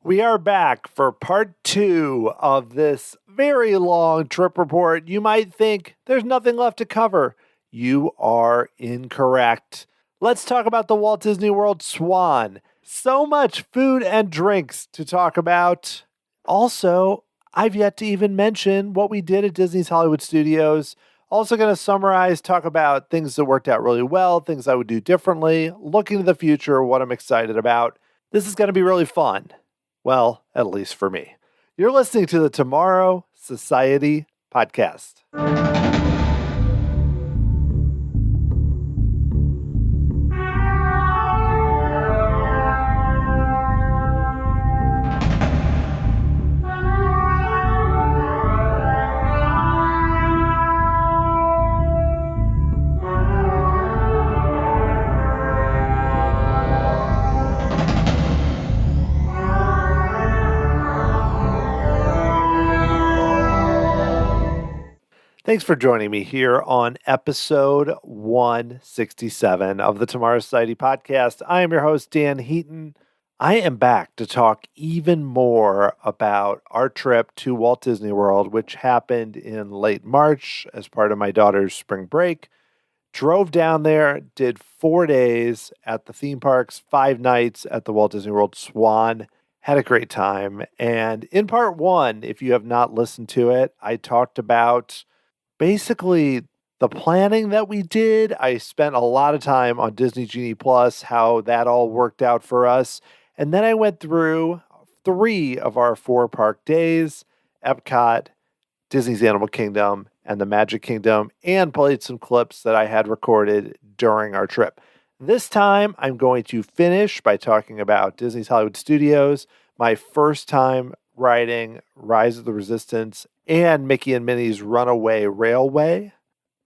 We are back for part 2 of this very long trip report. You might think there's nothing left to cover. You are incorrect. Let's talk about the Walt Disney World Swan. So much food and drinks to talk about. Also, I've yet to even mention what we did at Disney's Hollywood Studios. Also going to summarize, talk about things that worked out really well, things I would do differently, looking to the future, what I'm excited about. This is going to be really fun. Well, at least for me. You're listening to the Tomorrow Society podcast. Thanks for joining me here on episode 167 of the Tomorrow Society podcast. I am your host, Dan Heaton. I am back to talk even more about our trip to Walt Disney World, which happened in late March as part of my daughter's spring break. Drove down there, did 4 days at the theme parks, 5 nights at the Walt Disney World Swan. Had a great time. And in part 1, if you have not listened to it, I talked about basically the planning that we did. I spent a lot of time on Disney Genie Plus, how that all worked out for us. And then I went through 3 of our 4 park days, EPCOT, Disney's Animal Kingdom, and the Magic Kingdom, and played some clips that I had recorded during our trip. This time, I'm going to finish by talking about Disney's Hollywood Studios, my first time riding Rise of the Resistance and Mickey and Minnie's Runaway Railway.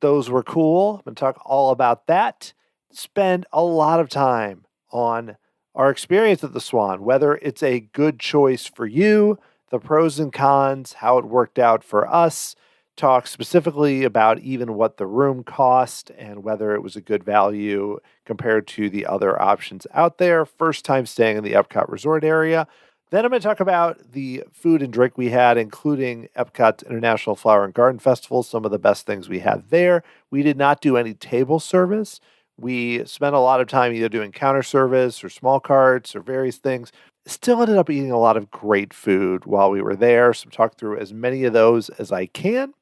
Those were cool. I'm going to talk all about that. Spend a lot of time on our experience at the Swan, whether it's a good choice for you, the pros and cons, how it worked out for us. Talk specifically about even what the room cost and whether it was a good value compared to the other options out there. First time staying in the Epcot Resort area. Then I'm going to talk about the food and drink we had, including Epcot's International Flower and Garden Festival, some of the best things we had there. We did not do any table service. We spent a lot of time either doing counter service or small carts or various things. Still ended up eating a lot of great food while we were there, so talk through as many of those as I can.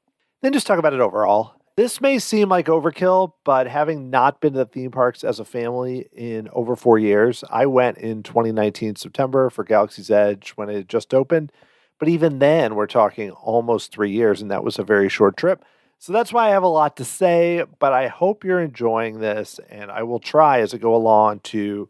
Then just talk about it overall. This may seem like overkill, but having not been to the theme parks as a family in over 4 years, I went in 2019 September for Galaxy's Edge when it had just opened. But even then, we're talking almost 3 years, and that was a very short trip. So that's why I have a lot to say, but I hope you're enjoying this, and I will try as I go along to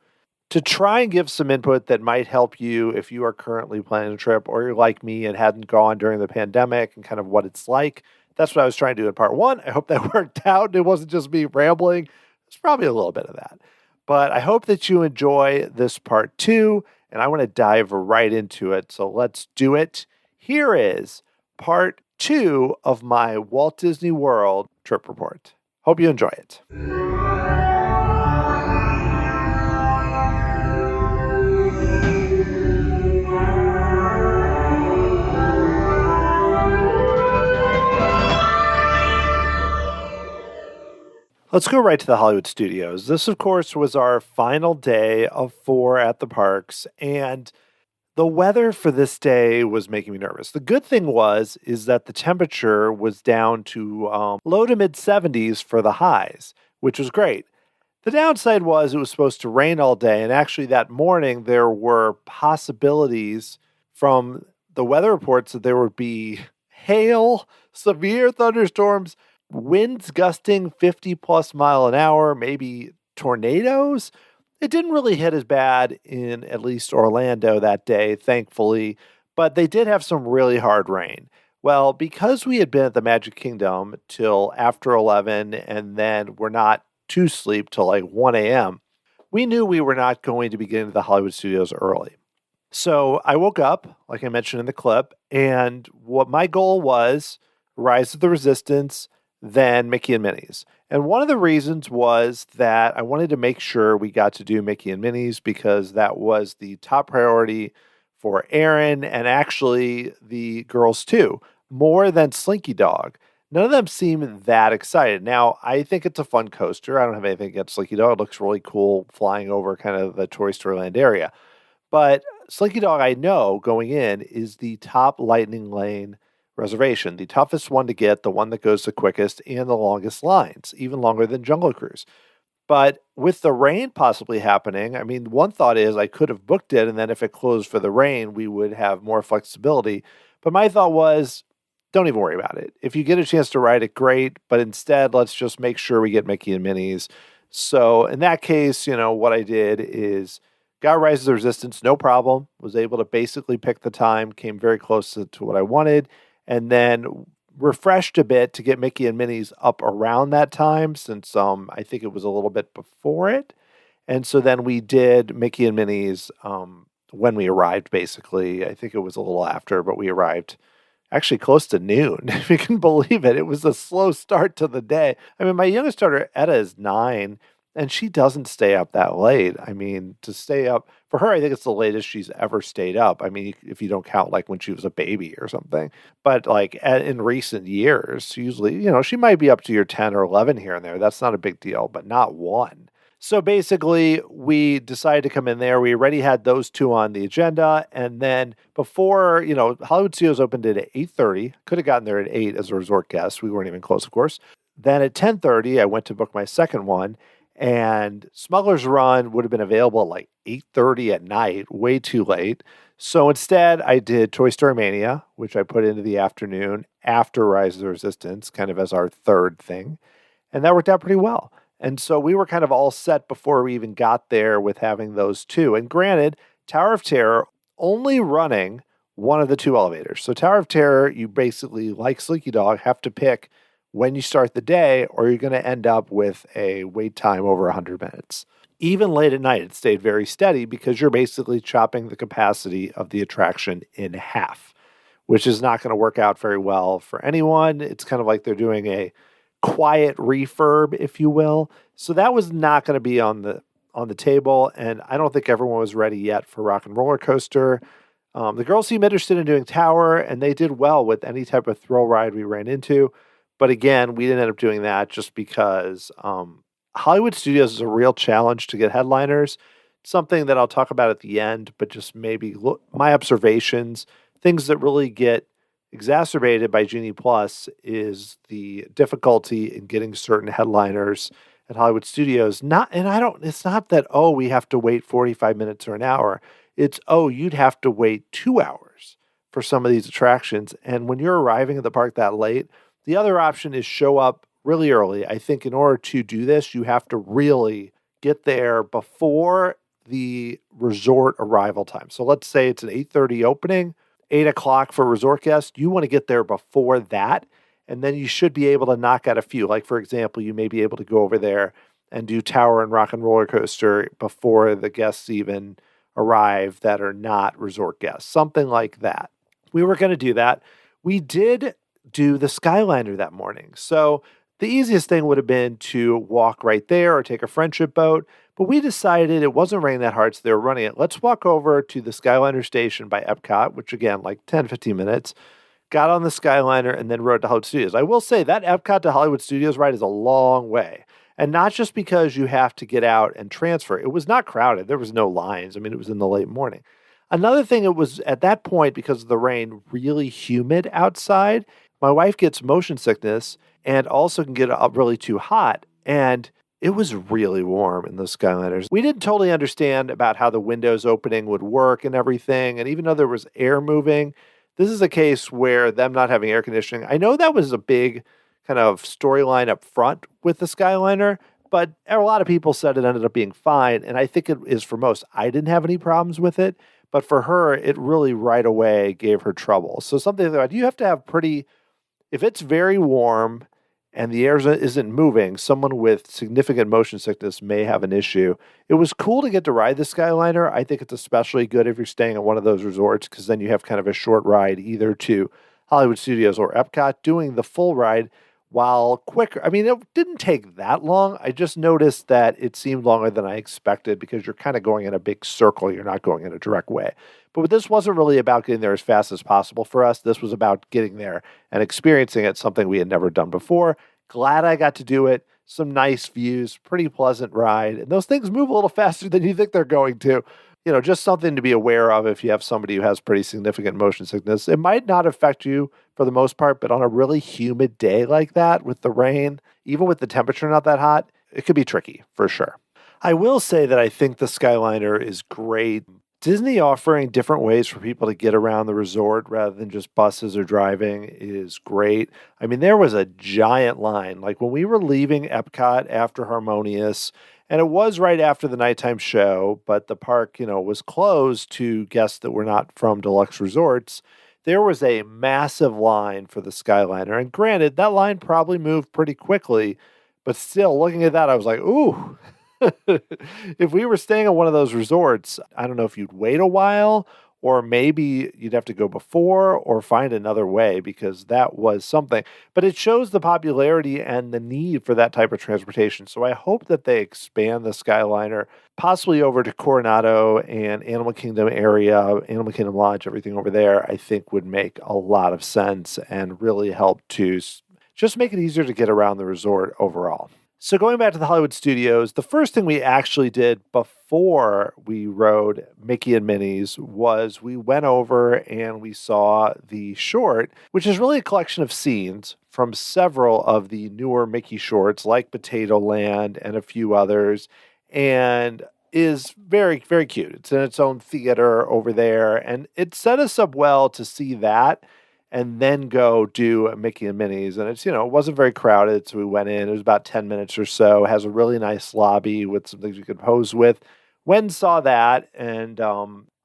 try and give some input that might help you if you are currently planning a trip or you're like me and hadn't gone during the pandemic and kind of what it's like. That's what I was trying to do in part 1. I hope that worked out. It wasn't just me rambling. It's probably a little bit of that. But I hope that you enjoy this part 2, and I want to dive right into it. So let's do it. Here is part 2 of my Walt Disney World trip report. Hope you enjoy it. Let's go right to the Hollywood Studios. This, of course, was our final day of 4 at the parks, and the weather for this day was making me nervous. The good thing is that the temperature was down to low to mid 70s for the highs, which was great. The downside was it was supposed to rain all day, and actually that morning there were possibilities from the weather reports that there would be hail, severe thunderstorms, winds gusting 50 plus mile an hour, maybe tornadoes. It didn't really hit as bad in at least Orlando that day, thankfully, but they did have some really hard rain. Well, because we had been at the Magic Kingdom till after 11 and then we're not to sleep till like 1 a.m., we knew we were not going to be getting to the Hollywood Studios early. So I woke up, like I mentioned in the clip, and what my goal was, Rise of the Resistance, then Mickey and Minnie's. And one of the reasons was that I wanted to make sure we got to do Mickey and Minnie's because that was the top priority for Aaron and actually the girls too, more than Slinky Dog. None of them seem that excited. Now, I think it's a fun coaster. I don't have anything against Slinky Dog. It looks really cool flying over kind of the Toy Story Land area. But Slinky Dog, I know going in, is the top Lightning Lane reservation, the toughest one to get, the one that goes the quickest and the longest lines, even longer than Jungle Cruise. But with the rain possibly happening, I mean, one thought is I could have booked it, and then if it closed for the rain, we would have more flexibility. But my thought was, don't even worry about it. If you get a chance to ride it, great. But instead, let's just make sure we get Mickey and Minnie's. So in that case, what I did is got Rise of the Resistance, no problem. Was able to basically pick the time, came very close to what I wanted, and then refreshed a bit to get Mickey and Minnie's up around that time since I think it was a little bit before it. And so then we did Mickey and Minnie's when we arrived, basically. I think it was a little after, but we arrived actually close to noon. If you can believe it, it was a slow start to the day. I mean, my youngest daughter, Etta, is 9, and she doesn't stay up that late. I mean, to stay up, for her, I think it's the latest she's ever stayed up. I mean, if you don't count like when she was a baby or something. But like in recent years, usually, she might be up to your 10 or 11 here and there. That's not a big deal, but not 1. So basically, we decided to come in there. We already had those 2 on the agenda. And then before, Hollywood Studios opened at 8:30. Could have gotten there at 8 as a resort guest. We weren't even close, of course. Then at 10:30, I went to book my second one. And Smuggler's Run would have been available at like 8:30 at night, way too late. So instead, I did Toy Story Mania, which I put into the afternoon after Rise of the Resistance, kind of as our third thing. And that worked out pretty well. And so we were kind of all set before we even got there with having those 2. And granted, Tower of Terror only running one of the 2 elevators. So Tower of Terror, you basically, like Slinky Dog, have to pick when you start the day, or you're going to end up with a wait time over 100 minutes. Even late at night, it stayed very steady because you're basically chopping the capacity of the attraction in half, which is not going to work out very well for anyone. It's kind of like they're doing a quiet refurb, if you will. So that was not going to be on the table, and I don't think everyone was ready yet for Rock and Roller Coaster. The girls seemed interested in doing Tower, and they did well with any type of thrill ride we ran into. But again, we didn't end up doing that just because Hollywood Studios is a real challenge to get headliners. Something that I'll talk about at the end, but just maybe my observations, things that really get exacerbated by Genie Plus is the difficulty in getting certain headliners at Hollywood Studios. It's not that, we have to wait 45 minutes or an hour. It's, you'd have to wait 2 hours for some of these attractions. And when you're arriving at the park that late, the other option is show up really early. I think in order to do this, you have to really get there before the resort arrival time. So let's say it's an 8:30 opening, 8 o'clock for resort guests. You want to get there before that, and then you should be able to knock out a few. Like, for example, you may be able to go over there and do Tower and Rock and Roller Coaster before the guests even arrive that are not resort guests, something like that. We were going to do that. We did do the Skyliner that morning. So the easiest thing would have been to walk right there or take a friendship boat, but we decided it wasn't raining that hard, so they were running it. Let's walk over to the Skyliner station by EPCOT, which again, like 10, 15 minutes, got on the Skyliner and then rode to Hollywood Studios. I will say that EPCOT to Hollywood Studios ride is a long way. And not just because you have to get out and transfer. It was not crowded. There was no lines. I mean, it was in the late morning. Another thing, it was at that point, because of the rain, really humid outside. My wife gets motion sickness and also can get up really too hot. And it was really warm in those Skyliners. We didn't totally understand about how the windows opening would work and everything. And even though there was air moving, this is a case where them not having air conditioning, I know that was a big kind of storyline up front with the Skyliner, but a lot of people said it ended up being fine. And I think it is for most. I didn't have any problems with it, but for her, it really right away gave her trouble. So something like that, you have to have if it's very warm and the air isn't moving, someone with significant motion sickness may have an issue. It was cool to get to ride the Skyliner. I think it's especially good if you're staying at one of those resorts, because then you have kind of a short ride either to Hollywood Studios or EPCOT. Doing the full ride while quicker. I mean, it didn't take that long. I just noticed that it seemed longer than I expected because you're kind of going in a big circle. You're not going in a direct way. But this wasn't really about getting there as fast as possible for us. This was about getting there and experiencing it, something we had never done before. Glad I got to do it. Some nice views, pretty pleasant ride. And those things move a little faster than you think they're going to. Just something to be aware of if you have somebody who has pretty significant motion sickness. It might not affect you for the most part, but on a really humid day like that with the rain, even with the temperature not that hot, it could be tricky for sure. I will say that I think the Skyliner is great. Disney offering different ways for people to get around the resort rather than just buses or driving is great. I mean, there was a giant line. Like when we were leaving Epcot after Harmonious, and it was right after the nighttime show, but the park, was closed to guests that were not from deluxe resorts. There was a massive line for the Skyliner. And granted, that line probably moved pretty quickly, but still looking at that, I was like, ooh, if we were staying at one of those resorts, I don't know if you'd wait a while or maybe you'd have to go before or find another way because that was something. But it shows the popularity and the need for that type of transportation. So I hope that they expand the Skyliner possibly over to Coronado and Animal Kingdom area, Animal Kingdom Lodge, everything over there, I think would make a lot of sense and really help to just make it easier to get around the resort overall. So going back to the Hollywood Studios, the first thing we actually did before we rode Mickey and Minnie's was we went over and we saw the short, which is really a collection of scenes from several of the newer Mickey shorts like Potato Land and a few others, and is very, very cute. It's in its own theater over there, and it set us up well to see that and then go do Mickey and Minnie's. And it's, it wasn't very crowded. So we went in, it was about 10 minutes or so. It has a really nice lobby with some things you could pose with. Went and saw that. And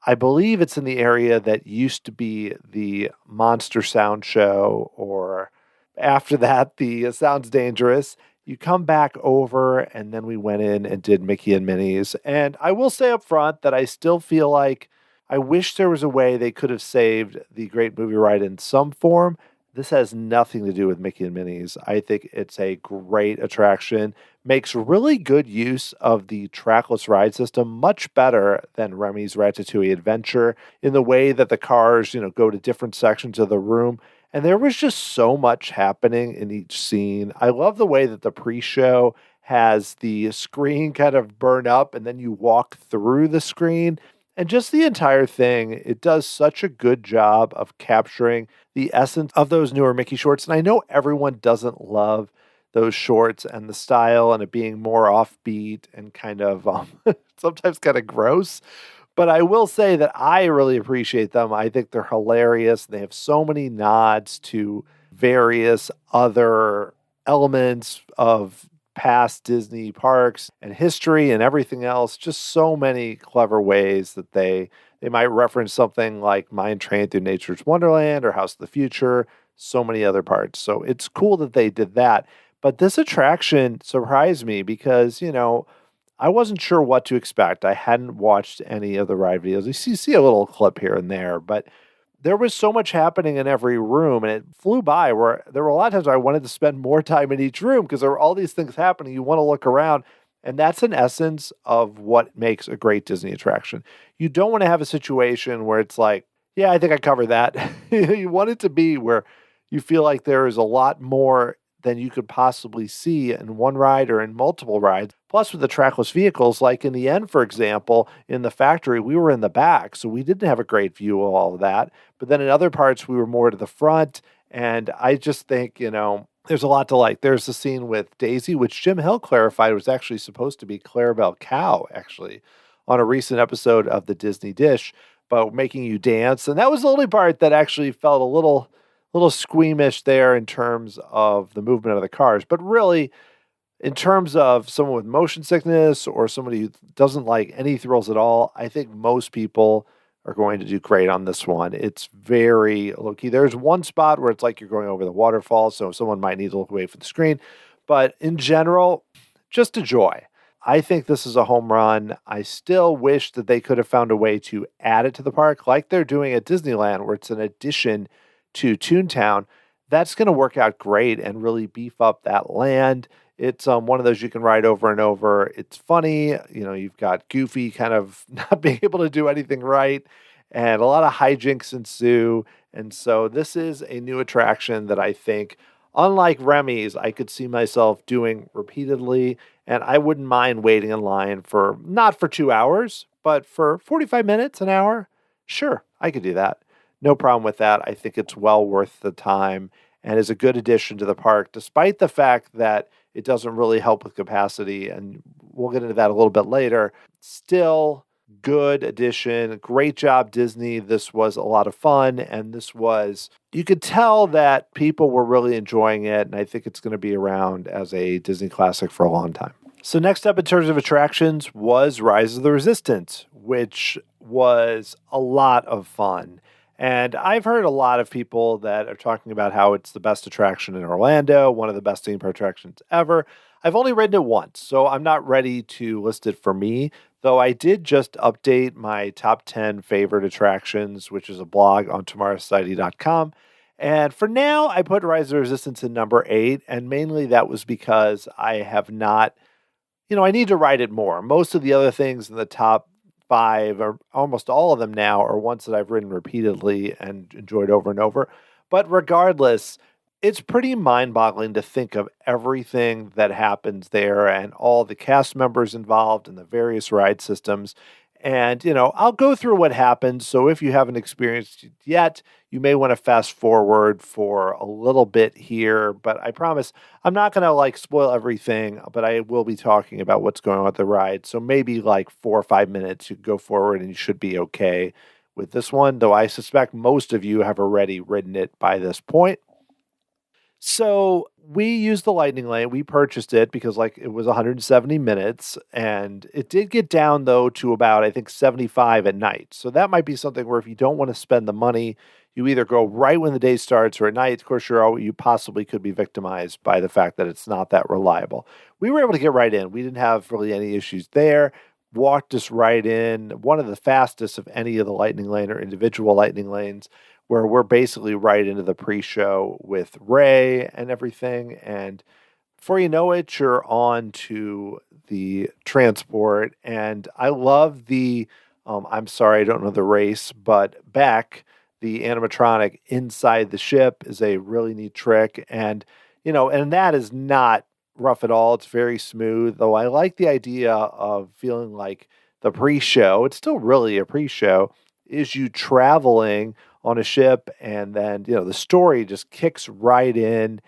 I believe it's in the area that used to be the Monster Sound Show, or after that, the Sounds Dangerous. You come back over, and then we went in and did Mickey and Minnie's. And I will say up front that I still feel like I wish there was a way they could have saved the Great Movie Ride in some form. This has nothing to do with Mickey and Minnie's. I think it's a great attraction, makes really good use of the trackless ride system, much better than Remy's Ratatouille Adventure in the way that the cars, go to different sections of the room. And there was just so much happening in each scene. I love the way that the pre-show has the screen kind of burn up and then you walk through the screen. And just the entire thing, it does such a good job of capturing the essence of those newer Mickey shorts. And I know everyone doesn't love those shorts and the style and it being more offbeat and kind of sometimes kind of gross. But I will say that I really appreciate them. I think they're hilarious. They have so many nods to various other elements of past Disney parks and history and everything else. Just so many clever ways that they might reference something like Mine Train Through Nature's Wonderland or House of the Future, so many other parts. So it's cool that they did that. But this attraction surprised me because, I wasn't sure what to expect. I hadn't watched any of the ride videos. You see a little clip here and there, but there was so much happening in every room and it flew by where there were a lot of times where I wanted to spend more time in each room because there were all these things happening. You want to look around, and that's an essence of what makes a great Disney attraction. You don't want to have a situation where it's like, yeah, I think I covered that. You want it to be where you feel like there is a lot more than you could possibly see in one ride or in multiple rides. Plus with the trackless vehicles, like in the end, for example, in the factory, we were in the back, so we didn't have a great view of all of that. But then in other parts, we were more to the front. And I just think, there's a lot to like. There's the scene with Daisy, which Jim Hill clarified was actually supposed to be Clarabelle Cow, actually, on a recent episode of the Disney Dish, but making you dance. And that was the only part that actually felt a little squeamish there in terms of the movement of the cars. But really, in terms of someone with motion sickness or somebody who doesn't like any thrills at all, I think most people are going to do great on this one. It's very low-key. There's one spot where it's like you're going over the waterfall, so someone might need to look away from the screen. But in general, just a joy. I think this is a home run. I still wish that they could have found a way to add it to the park like they're doing at Disneyland, where it's an addition to Toontown. that's going to work out great and really beef up that land. It's one of those you can ride over and over. It's funny, you've got Goofy kind of not being able to do anything right, and a lot of hijinks ensue. And so this is a new attraction that I think, unlike Remy's, I could see myself doing repeatedly, and I wouldn't mind waiting in line for not for 2 hours, but for 45 minutes, an hour. Sure, I could do that. No problem with that. I think it's well worth the time and is a good addition to the park, despite the fact that it doesn't really help with capacity. And we'll get into that a little bit later. Still, good addition. Great job, Disney. This was a lot of fun. And you could tell that people were really enjoying it. And I think it's going to be around as a Disney classic for a long time. So next up in terms of attractions was Rise of the Resistance, which was a lot of fun. And I've heard a lot of people that are talking about how it's the best attraction in Orlando, one of the best theme park attractions ever. I've only ridden it once, so I'm not ready to list it for me, though I did just update my top 10 favorite attractions, which is a blog on tomorrowsociety.com. And for now, I put Rise of the Resistance in number 8, and mainly that was because I have not, I need to ride it more. Most of the other things in the top 5, or almost all of them now, are ones that I've ridden repeatedly and enjoyed over and over. But regardless, it's pretty mind-boggling to think of everything that happens there and all the cast members involved in the various ride systems. And, I'll go through what happens. So if you haven't experienced it yet, you may want to fast forward for a little bit here. But I promise I'm not going to spoil everything, but I will be talking about what's going on with the ride. So maybe 4 or 5 minutes, you go forward and you should be okay with this one, though I suspect most of you have already ridden it by this point. So we used the Lightning Lane. We purchased it because it was 170 minutes, and it did get down though to about, I think, 75 at night. So that might be something where if you don't want to spend the money, you either go right when the day starts or at night. Of course, you possibly could be victimized by the fact that it's not that reliable. We were able to get right in. We didn't have really any issues there. Walked us right in. One of the fastest of any of the Lightning Lane or individual Lightning Lanes, where we're basically right into the pre-show with Ray and everything. And before you know it, you're on to the transport. And I love I'm sorry, I don't know the race, but Beck, the animatronic inside the ship, is a really neat trick. And, and that is not rough at all. It's very smooth, though I like the idea of feeling like the pre-show, it's still really a pre-show, is you traveling on a ship, and then the story just kicks right in,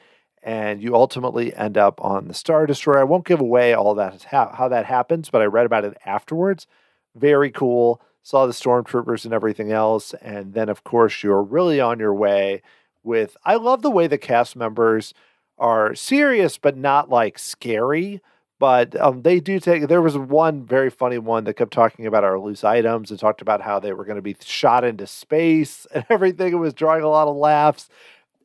and you ultimately end up on the Star Destroyer. I won't give away all that how that happens, but I read about it afterwards. Very cool. Saw the stormtroopers and everything else, and then of course you're really on your way with. I love the way the cast members are serious, but not scary. But they do there was one very funny one that kept talking about our loose items and talked about how they were going to be shot into space and everything. It was drawing a lot of laughs.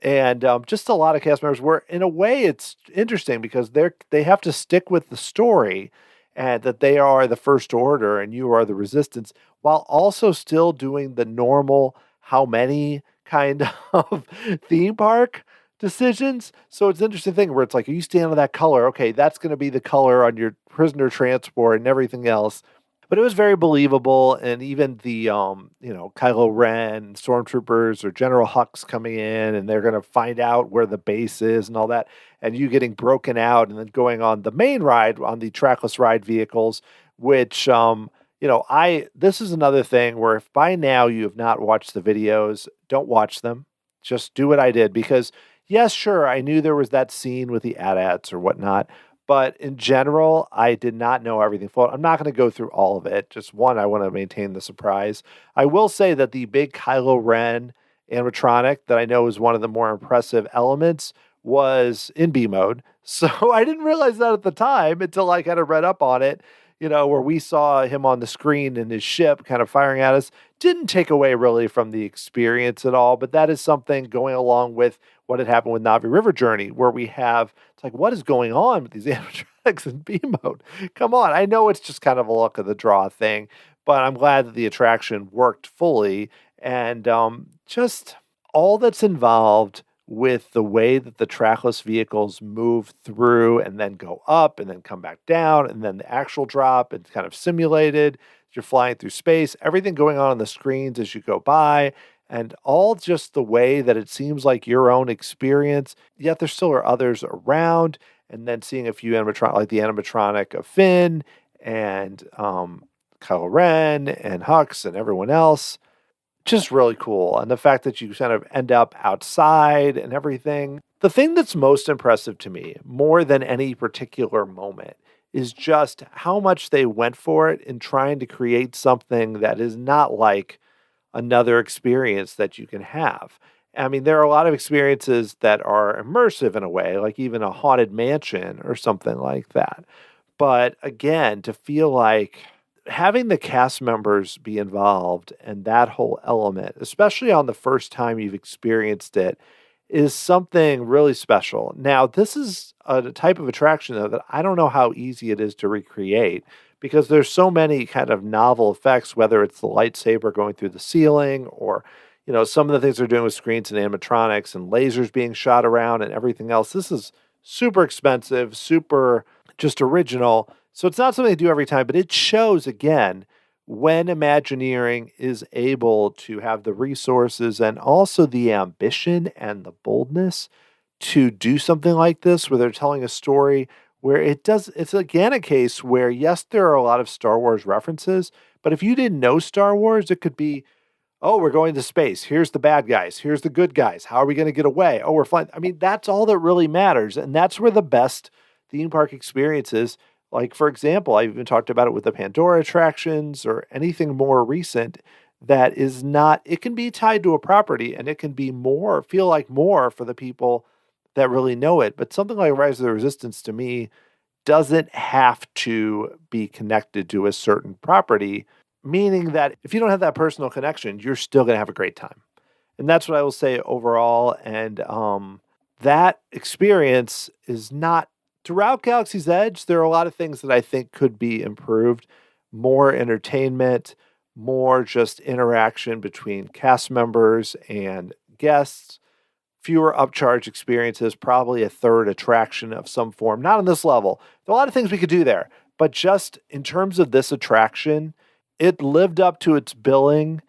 And just a lot of cast members were, in a way, it's interesting because they have to stick with the story and that they are the First Order and you are the Resistance, while also still doing the normal how many kind of theme park decisions. So it's an interesting thing where it's are you stand on that color? Okay, that's going to be the color on your prisoner transport and everything else. But it was very believable, and even the Kylo Ren, stormtroopers, or General Hux coming in, and they're going to find out where the base is and all that, and you getting broken out and then going on the main ride on the trackless ride vehicles, which this is another thing where if by now you have not watched the videos, don't watch them. Just do what I did, because yes, sure, I knew there was that scene with the AT-ATs or whatnot, but in general, I did not know everything. I'm not going to go through all of it. Just one, I want to maintain the surprise. I will say that the big Kylo Ren animatronic that I know is one of the more impressive elements was in B mode. So I didn't realize that at the time until I kind of read up on it, where we saw him on the screen in his ship kind of firing at us. Didn't take away really from the experience at all, but that is something going along with what had happened with Navi River Journey, where we have, it's what is going on with these animatronics in B mode? Come on. I know it's just kind of a luck of the draw thing, but I'm glad that the attraction worked fully, and just all that's involved with the way that the trackless vehicles move through and then go up and then come back down and then the actual drop. It's kind of simulated. You're flying through space, everything going on the screens as you go by, and all just the way that it seems like your own experience, yet there still are others around. And then seeing a few animatronic, like the animatronic of Finn and Kylo Ren and Hux and everyone else. Just really cool. And the fact that you kind of end up outside and everything. The thing that's most impressive to me, more than any particular moment, is just how much they went for it in trying to create something that is not like another experience that you can have. I mean, there are a lot of experiences that are immersive in a way, like even a haunted mansion or something like that. But again, to feel like having the cast members be involved and that whole element, especially on the first time you've experienced it, is something really special. Now, this is a type of attraction, though, that I don't know how easy it is to recreate because there's so many kind of novel effects, whether it's the lightsaber going through the ceiling or, some of the things they're doing with screens and animatronics and lasers being shot around and everything else. This is super expensive, super just original. So it's not something they do every time, but it shows again when Imagineering is able to have the resources and also the ambition and the boldness to do something like this, where they're telling a story where it's again a case where, yes, there are a lot of Star Wars references, but if you didn't know Star Wars, it could be, oh, we're going to space. Here's the bad guys. Here's the good guys. How are we going to get away? Oh, we're flying. I mean, that's all that really matters. And that's where the best theme park experiences, like, for example, I've even talked about it with the Pandora attractions or anything more recent that is not, it can be tied to a property and it can be more, feel like more for the people that really know it. But something like Rise of the Resistance to me doesn't have to be connected to a certain property, meaning that if you don't have that personal connection, you're still going to have a great time. And that's what I will say overall. And that experience is not, throughout Galaxy's Edge, there are a lot of things that I think could be improved. More entertainment, more just interaction between cast members and guests, fewer upcharge experiences, probably a third attraction of some form. Not on this level. There are a lot of things we could do there. But just in terms of this attraction, it lived up to its billing.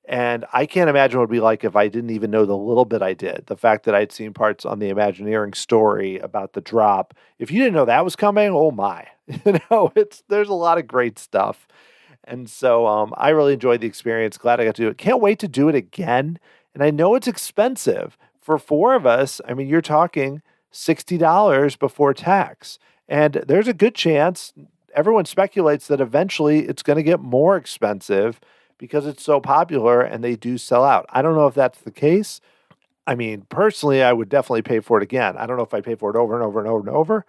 And I can't imagine what it would be like if I didn't even know the little bit I did. The fact that I'd seen parts on the Imagineering story about the drop. If you didn't know that was coming, oh my. There's a lot of great stuff. And so I really enjoyed the experience. Glad I got to do it. Can't wait to do it again. And I know it's expensive. For four of us, I mean, you're talking $60 before tax. And there's a good chance, everyone speculates that eventually it's going to get more expensive because it's so popular and they do sell out. I don't know if that's the case. I mean, personally, I would definitely pay for it again. I don't know if I'd pay for it over and over and over and over,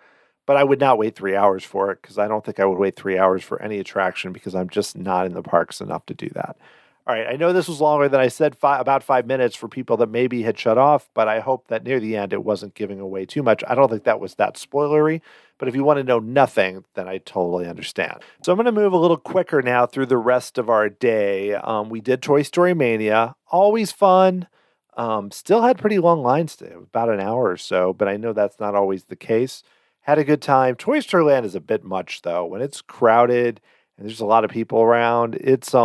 but I would not wait 3 hours for it because I don't think I would wait 3 hours for any attraction because I'm just not in the parks enough to do that. All right, I know this was longer than I said, about 5 minutes for people that maybe had shut off, but I hope that near the end it wasn't giving away too much. I don't think that was that spoilery, but if you want to know nothing, then I totally understand. So I'm going to move a little quicker now through the rest of our day. We did Toy Story Mania, always fun. Still had pretty long lines today, about an hour or so, but I know that's not always the case. Had a good time. Toy Story Land is a bit much, though. When it's crowded and there's a lot of people around, it's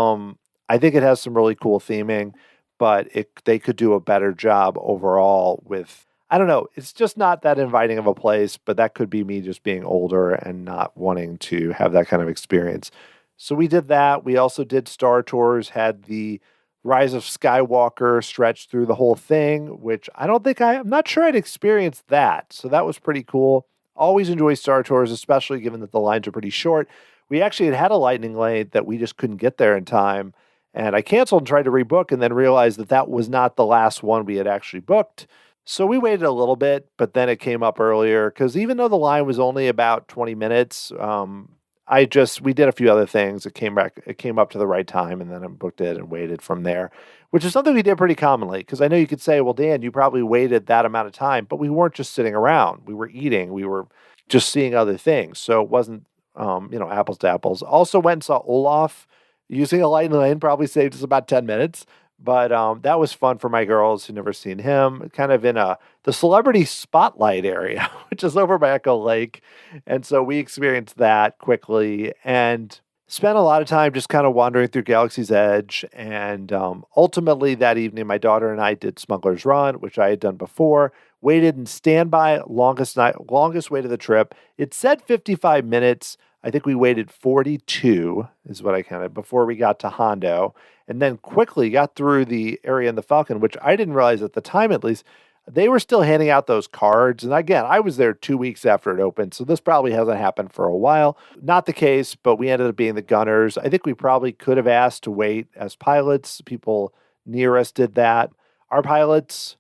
I think it has some really cool theming, but they could do a better job overall with, I don't know, it's just not that inviting of a place, but that could be me just being older and not wanting to have that kind of experience. So we did that. We also did Star Tours, had the Rise of Skywalker stretch through the whole thing, which I'm not sure I'd experienced that. So that was pretty cool. Always enjoy Star Tours, especially given that the lines are pretty short. We actually had a lightning lane that we just couldn't get there in time. And I canceled and tried to rebook and then realized that was not the last one we had actually booked. So we waited a little bit, but then it came up earlier because even though the line was only about 20 minutes, we did a few other things. It came up to the right time and then I booked it and waited from there, which is something we did pretty commonly. Because I know you could say, well, Dan, you probably waited that amount of time, but we weren't just sitting around. We were eating. We were just seeing other things. So it wasn't, apples to apples. Also went and saw Olaf. Using a lightning lane probably saved us about 10 minutes, But that was fun for my girls who never seen him, kind of in the celebrity spotlight area, which is over by Echo Lake. And so we experienced that quickly and spent a lot of time just kind of wandering through Galaxy's Edge. And ultimately that evening, my daughter and I did Smuggler's Run, which I had done before, waited in standby, longest wait of the trip. It said 55 minutes. I think we waited 42 is what I counted before we got to Hondo, and then quickly got through the area in the Falcon, which I didn't realize at the time, at least, they were still handing out those cards. And again, I was there 2 weeks after it opened, so this probably hasn't happened for a while. Not the case, but we ended up being the gunners. I think we probably could have asked to wait as pilots. People near us did that. Our pilots,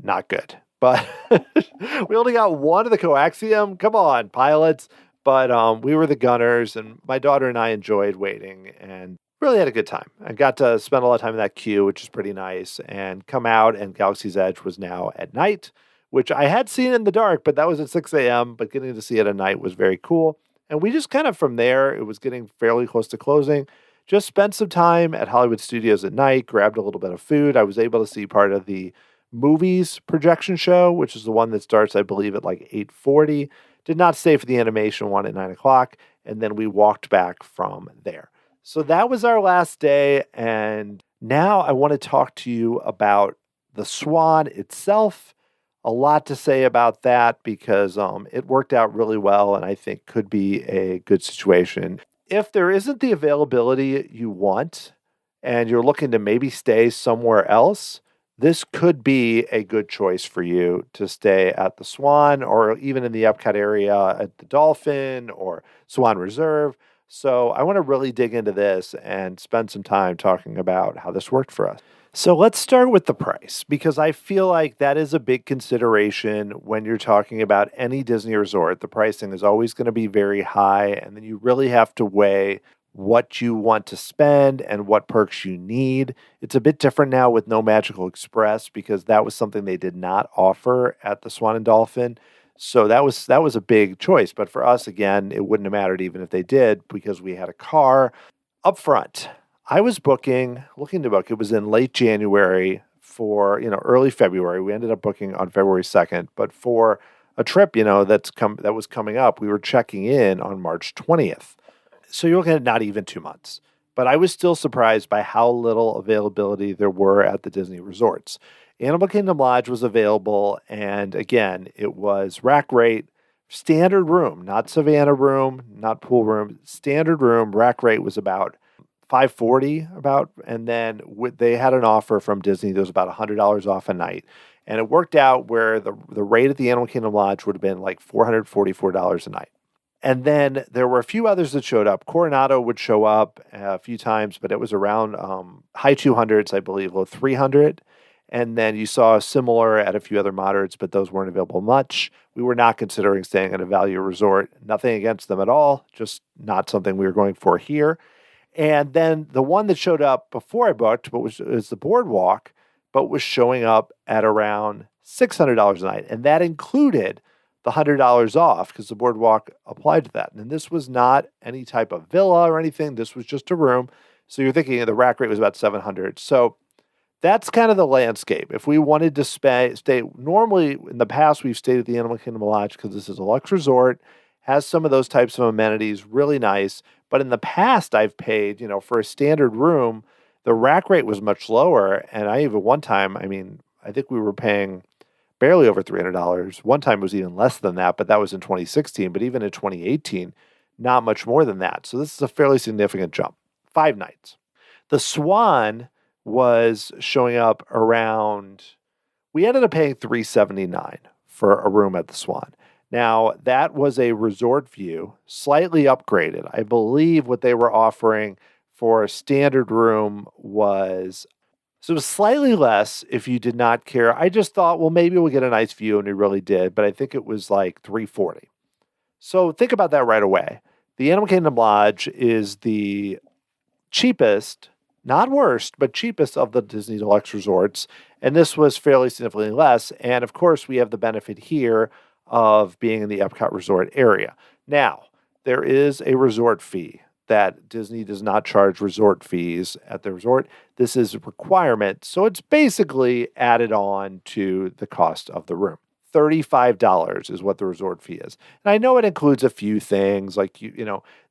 not good. But we only got one of the coaxium. Come on, pilots. But we were the gunners, and my daughter and I enjoyed waiting and really had a good time. I got to spend a lot of time in that queue, which is pretty nice, and come out, and Galaxy's Edge was now at night, which I had seen in the dark, but that was at 6 a.m., but getting to see it at night was very cool. And we just kind of from there, it was getting fairly close to closing, just spent some time at Hollywood Studios at night, grabbed a little bit of food. I was able to see part of the movies projection show, which is the one that starts, I believe, at like 8:40. Did not stay for the animation one at 9 o'clock, and then we walked back from there. So that was our last day, and now I want to talk to you about the Swan itself. A lot to say about that because it worked out really well and I think could be a good situation. If there isn't the availability you want and you're looking to maybe stay somewhere else, this could be a good choice for you to stay at the Swan or even in the EPCOT area at the Dolphin or Swan Reserve. So I want to really dig into this and spend some time talking about how this worked for us. So let's start with the price, because I feel like that is a big consideration when you're talking about any Disney resort. The pricing is always going to be very high, and then you really have to weigh what you want to spend and what perks you need. It's a bit different now with No Magical Express because that was something they did not offer at the Swan and Dolphin. So that was a big choice. But for us, again, it wouldn't have mattered even if they did because we had a car up front. I was looking to book. It was in late January for, early February. We ended up booking on February 2nd, but for a trip, that was coming up, we were checking in on March 20th. So you're looking at not even 2 months. But I was still surprised by how little availability there were at the Disney resorts. Animal Kingdom Lodge was available, and again, it was rack rate, standard room, not Savannah room, not pool room, standard room. Rack rate was about $540 and then they had an offer from Disney that was about $100 off a night. And it worked out where the rate at the Animal Kingdom Lodge would have been like $444 a night. And then there were a few others that showed up. Coronado would show up a few times, but it was around high 200s, I believe, low 300. And then you saw similar at a few other moderates, but those weren't available much. We were not considering staying at a value resort. Nothing against them at all, just not something we were going for here. And then the one that showed up before I booked, but was the Boardwalk, but was showing up at around $600 a night. And that included the $100 off because the Boardwalk applied to that. And this was not any type of villa or anything. This was just a room. So you're thinking the rack rate was about $700. So that's kind of the landscape. If we wanted to stay, normally in the past, we've stayed at the Animal Kingdom Lodge because this is a luxe resort, has some of those types of amenities, really nice. But in the past, I've paid, for a standard room, the rack rate was much lower. And I even one time, I think we were paying barely over $300. One time it was even less than that, but that was in 2016. But even in 2018, not much more than that. So this is a fairly significant jump. 5 nights. The Swan was showing up around, we ended up paying $379 for a room at the Swan. Now, that was a resort view, slightly upgraded. I believe what they were offering for a standard room was, so it was slightly less if you did not care. I just thought, well, maybe we'll get a nice view, and we really did, but I think it was like $340. So think about that right away. The Animal Kingdom Lodge is the cheapest, not worst, but cheapest of the Disney Deluxe resorts, and this was fairly significantly less. And of course, we have the benefit here of being in the EPCOT resort area. Now, there is a resort fee that Disney does not charge resort fees at the resort. This is a requirement. So it's basically added on to the cost of the room. $35 is what the resort fee is. And I know it includes a few things like,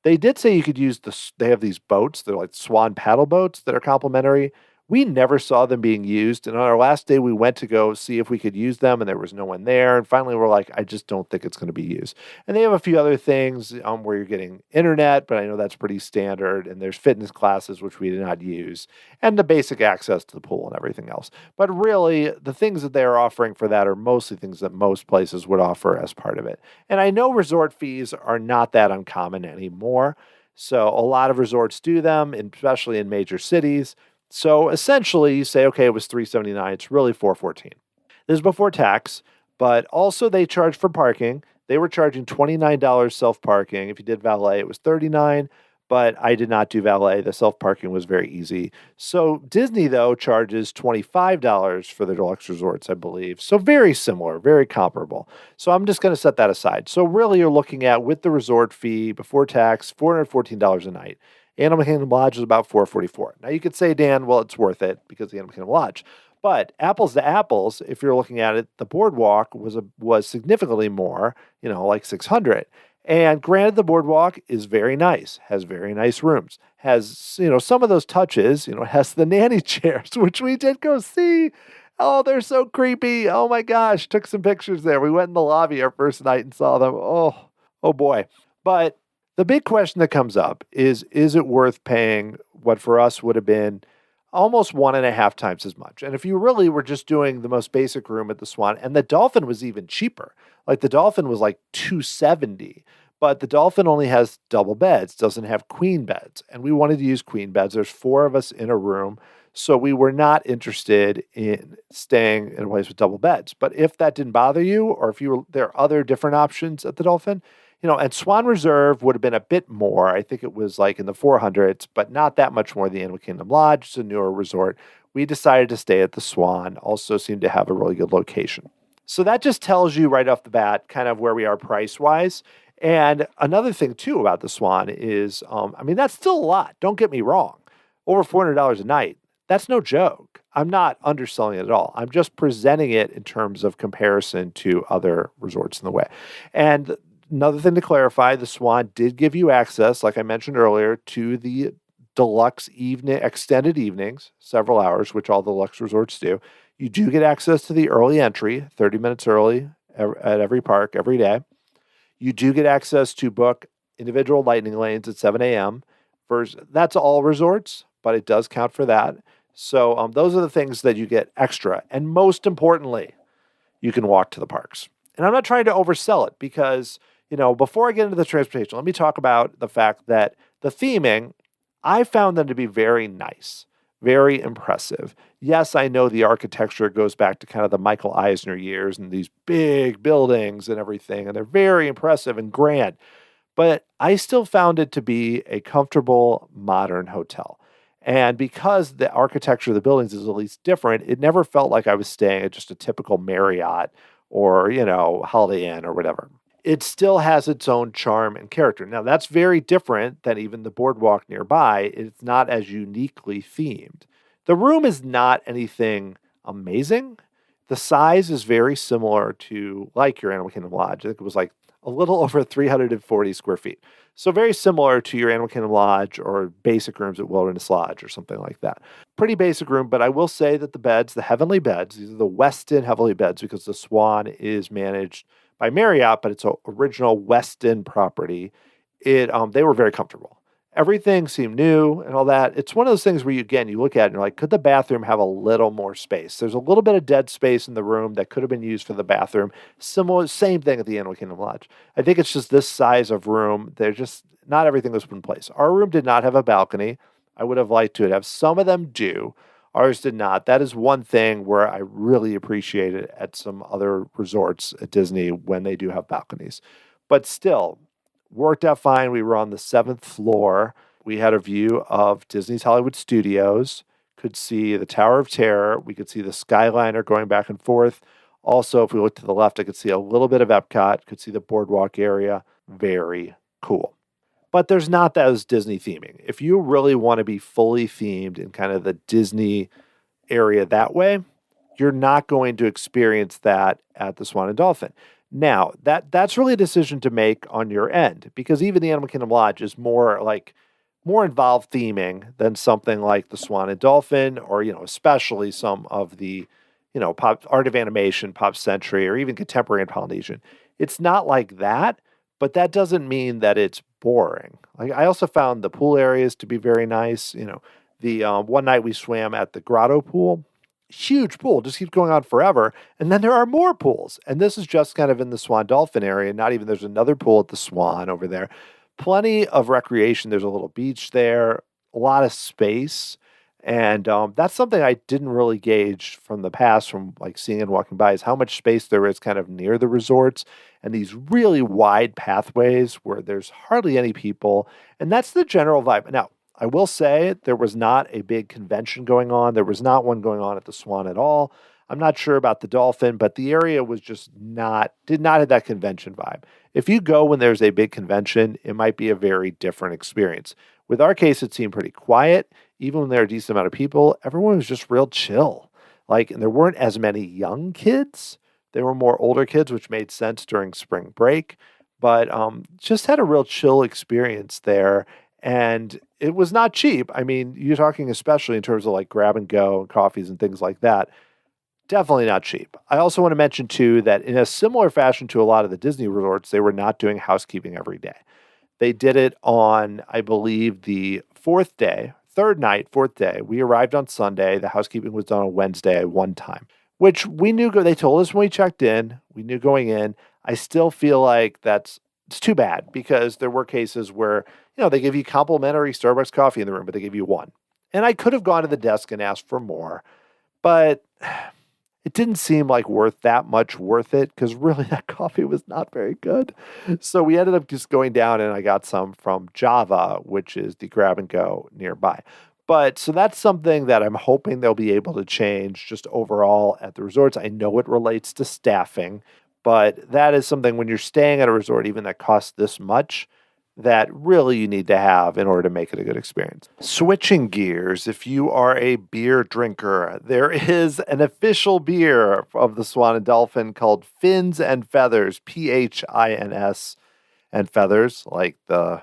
they did say you could use they have these boats. They're like swan paddle boats that are complimentary. We never saw them being used. And on our last day, we went to go see if we could use them, and there was no one there. And finally, we're like, I just don't think it's going to be used. And they have a few other things where you're getting internet, but I know that's pretty standard. And there's fitness classes, which we did not use, and the basic access to the pool and everything else. But really, the things that they're offering for that are mostly things that most places would offer as part of it. And I know resort fees are not that uncommon anymore. So a lot of resorts do them, especially in major cities. So essentially, you say, okay, it was $379. It's really $414. This is before tax, but also they charge for parking. They were charging $29 self-parking. If you did valet, it was $39, but I did not do valet. The self-parking was very easy. So Disney, though, charges $25 for the deluxe resorts, I believe. So very similar, very comparable. So I'm just going to set that aside. So really, you're looking at, with the resort fee, before tax, $414 a night. Animal Kingdom Lodge is about $444. Now you could say, Dan, well, it's worth it because the Animal Kingdom Lodge. But apples to apples, if you're looking at it, the boardwalk was significantly more, like $600. And granted, the boardwalk is very nice, has very nice rooms, has, some of those touches, has the nanny chairs, which we did go see. Oh, they're so creepy. Oh my gosh. Took some pictures there. We went in the lobby our first night and saw them. Oh boy. But the big question that comes up is it worth paying what for us would have been almost 1.5 times as much? And if you really were just doing the most basic room at the Swan, and the Dolphin was even cheaper, like the Dolphin was like $270, but the Dolphin only has double beds, doesn't have queen beds. And we wanted to use queen beds. There's 4 of us in a room. So we were not interested in staying in a place with double beds. But if that didn't bother you, or if there are other different options at the Dolphin, and Swan Reserve would have been a bit more. I think it was like in the 400s, but not that much more than the Animal Kingdom Lodge. It's a newer resort. We decided to stay at the Swan. Also seemed to have a really good location. So that just tells you right off the bat kind of where we are price-wise. And another thing, too, about the Swan is, that's still a lot. Don't get me wrong. Over $400 a night. That's no joke. I'm not underselling it at all. I'm just presenting it in terms of comparison to other resorts in the way. And another thing to clarify, the Swan did give you access, like I mentioned earlier, to the deluxe extended evenings, several hours, which all the deluxe resorts do. You do get access to the early entry, 30 minutes early at every park every day. You do get access to book individual lightning lanes at 7 a.m. That's all resorts, but it does count for that. So those are the things that you get extra. And most importantly, you can walk to the parks. And I'm not trying to oversell it because, before I get into the transportation, let me talk about the fact that the theming, I found them to be very nice, very impressive. Yes, I know the architecture goes back to kind of the Michael Eisner years and these big buildings and everything, and they're very impressive and grand. But I still found it to be a comfortable, modern hotel. And because the architecture of the buildings is at least different, it never felt like I was staying at just a typical Marriott or, Holiday Inn or whatever. It still has its own charm and character. Now, that's very different than even the boardwalk nearby. It's not as uniquely themed. The room is not anything amazing. The size is very similar to like your Animal Kingdom Lodge. I think it was like a little over 340 square feet. So very similar to your Animal Kingdom Lodge or basic rooms at Wilderness Lodge or something like that. Pretty basic room, but I will say that the beds, the Heavenly beds, these are the Westin Heavenly beds because the Swan is managed by Marriott, but it's an original Westin property. They were very comfortable. Everything seemed new and all that. It's one of those things where you look at it and you're like, could the bathroom have a little more space? There's a little bit of dead space in the room that could have been used for the bathroom. Same thing at the Animal Kingdom Lodge. I think it's just this size of room. Not everything was put in place. Our room did not have a balcony. I would have liked to have. Some of them do. Ours did not. That is one thing where I really appreciate it at some other resorts at Disney when they do have balconies. But still, worked out fine. We were on the 7th floor. We had a view of Disney's Hollywood Studios, could see the Tower of Terror. We could see the Skyliner going back and forth. Also, if we look to the left, I could see a little bit of EPCOT, could see the boardwalk area. Very cool. But there's not those Disney theming. If you really want to be fully themed in kind of the Disney area that way, you're not going to experience that at the Swan and Dolphin. Now, that's really a decision to make on your end, because even the Animal Kingdom Lodge is more involved theming than something like the Swan and Dolphin, or especially some of the pop art of animation, Pop Century, or even contemporary and Polynesian. It's not like that, but that doesn't mean that it's boring. Like, I also found the pool areas to be very nice. The one night we swam at the Grotto pool, huge pool, just keeps going on forever. And then there are more pools. And this is just kind of in the Swan Dolphin area. Not even, there's another pool at the Swan over there. Plenty of recreation. There's a little beach there, a lot of space. And that's something I didn't really gauge from the past, from like seeing and walking by, is how much space there is kind of near the resorts and these really wide pathways where there's hardly any people. And that's the general vibe. Now, I will say there was not a big convention going on. There was not one going on at the Swan at all. I'm not sure about the Dolphin, but the area was just did not have that convention vibe. If you go when there's a big convention, it might be a very different experience. With our case, it seemed pretty quiet. Even when there were a decent amount of people, everyone was just real chill. And there weren't as many young kids. There were more older kids, which made sense during spring break. But just had a real chill experience there. And it was not cheap. I mean, you're talking especially in terms of like grab and go and coffees and things like that. Definitely not cheap. I also want to mention, too, that in a similar fashion to a lot of the Disney resorts, they were not doing housekeeping every day. They did it on, I believe, the fourth day. We arrived on Sunday. The housekeeping was done on Wednesday one time, which we knew. They told us when we checked in. We knew going in. I still feel like it's too bad, because there were cases where, they give you complimentary Starbucks coffee in the room, but they give you one. And I could have gone to the desk and asked for more, but it didn't seem like that much worth it, because really that coffee was not very good. So we ended up just going down, and I got some from Java, which is the grab and go nearby. But so that's something that I'm hoping they'll be able to change just overall at the resorts. I know it relates to staffing, but that is something when you're staying at a resort, even that costs this much, that really you need to have in order to make it a good experience. Switching gears, if you are a beer drinker, there is an official beer of the Swan and Dolphin called Fins and Feathers, Phins and Feathers, like the,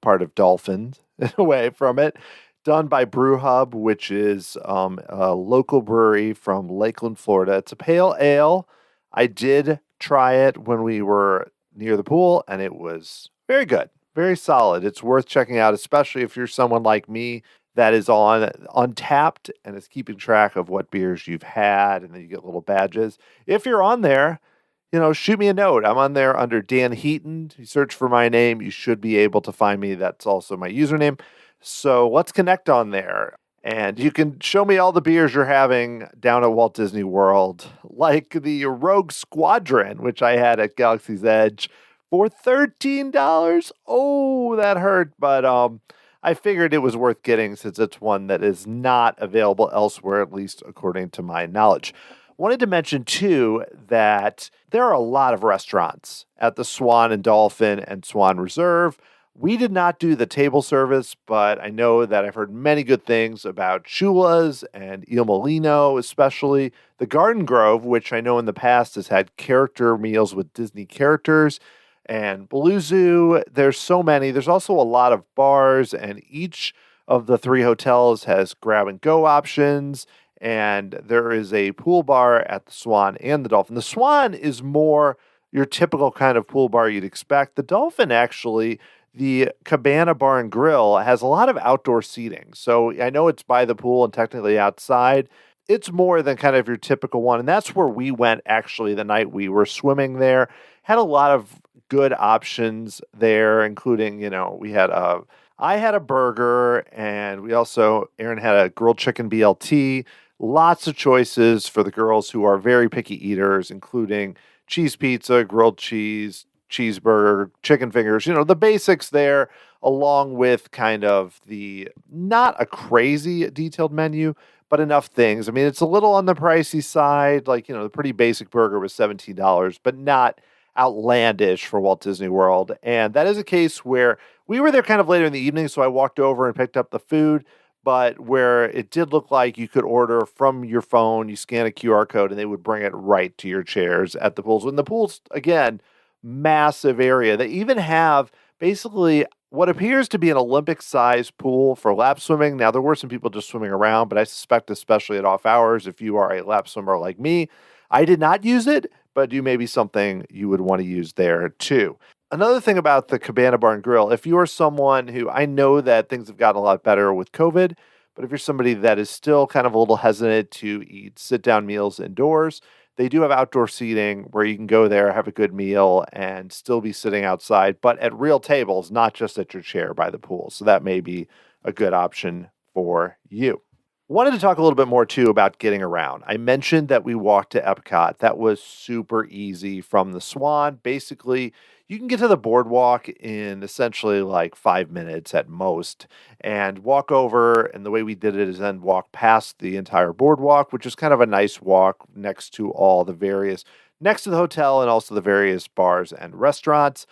part of dolphins in a way from it, done by Brew Hub, which is a local brewery from Lakeland, Florida. It's a pale ale. I did try it when we were near the pool, and it was very good. Very solid. It's worth checking out, especially if you're someone like me that is on Untapped and is keeping track of what beers you've had, and then you get little badges. If you're on there, shoot me a note. I'm on there under Dan Heaton. You search for my name, you should be able to find me. That's also my username. So let's connect on there. And you can show me all the beers you're having down at Walt Disney World, like the Rogue Squadron, which I had at Galaxy's Edge, for $13. Oh, that hurt. But I figured it was worth getting, since it's one that is not available elsewhere, at least according to my knowledge. Wanted to mention, too, that there are a lot of restaurants at the Swan and Dolphin and Swan Reserve. We did not do the table service, but I know that I've heard many good things about Chula's and Il Molino, especially the Garden Grove, which I know in the past has had character meals with Disney characters. And Blue Zoo, there's so many. There's also a lot of bars, and each of the three hotels has grab and go options. And there is a pool bar at the Swan and the Dolphin. The Swan is more your typical kind of pool bar you'd expect. The Dolphin, actually, the Cabana Bar and Grill, has a lot of outdoor seating. So I know it's by the pool and technically outside. It's more than kind of your typical one. And that's where we went, actually, the night we were swimming there. Had a lot of good options there, including, I had a burger, and Aaron had a grilled chicken BLT. Lots of choices for the girls who are very picky eaters, including cheese pizza, grilled cheese, cheeseburger, chicken fingers, the basics there, along with kind of the, not a crazy detailed menu, but enough things. I mean, it's a little on the pricey side, the pretty basic burger was $17, but not outlandish for Walt Disney World. And that is a case where We were there kind of later in the evening, so I walked over and picked up the food. But where it did look like you could order from your phone, you scan a QR code, and they would bring it right to your chairs at the pools. And the pools, again, massive area. They even have basically what appears to be an Olympic-sized pool for lap swimming. Now, there were some people just swimming around, but I suspect, especially at off hours, if you are a lap swimmer like me, I did not use it, but you may be something you would want to use there too. Another thing about the Cabana Bar and Grill, if you are someone who, I know that things have gotten a lot better with COVID, but if you're somebody that is still kind of a little hesitant to eat sit-down meals indoors, they do have outdoor seating where you can go there, have a good meal, and still be sitting outside, but at real tables, not just at your chair by the pool. So that may be a good option for you. Wanted to talk a little bit more too about getting around. I mentioned that we walked to EPCOT. That was super easy from the Swan. Basically, you can get to the boardwalk in essentially like 5 minutes at most and walk over. And the way we did it is then walk past the entire boardwalk, which is kind of a nice walk next to next to the hotel and also the various bars and restaurants.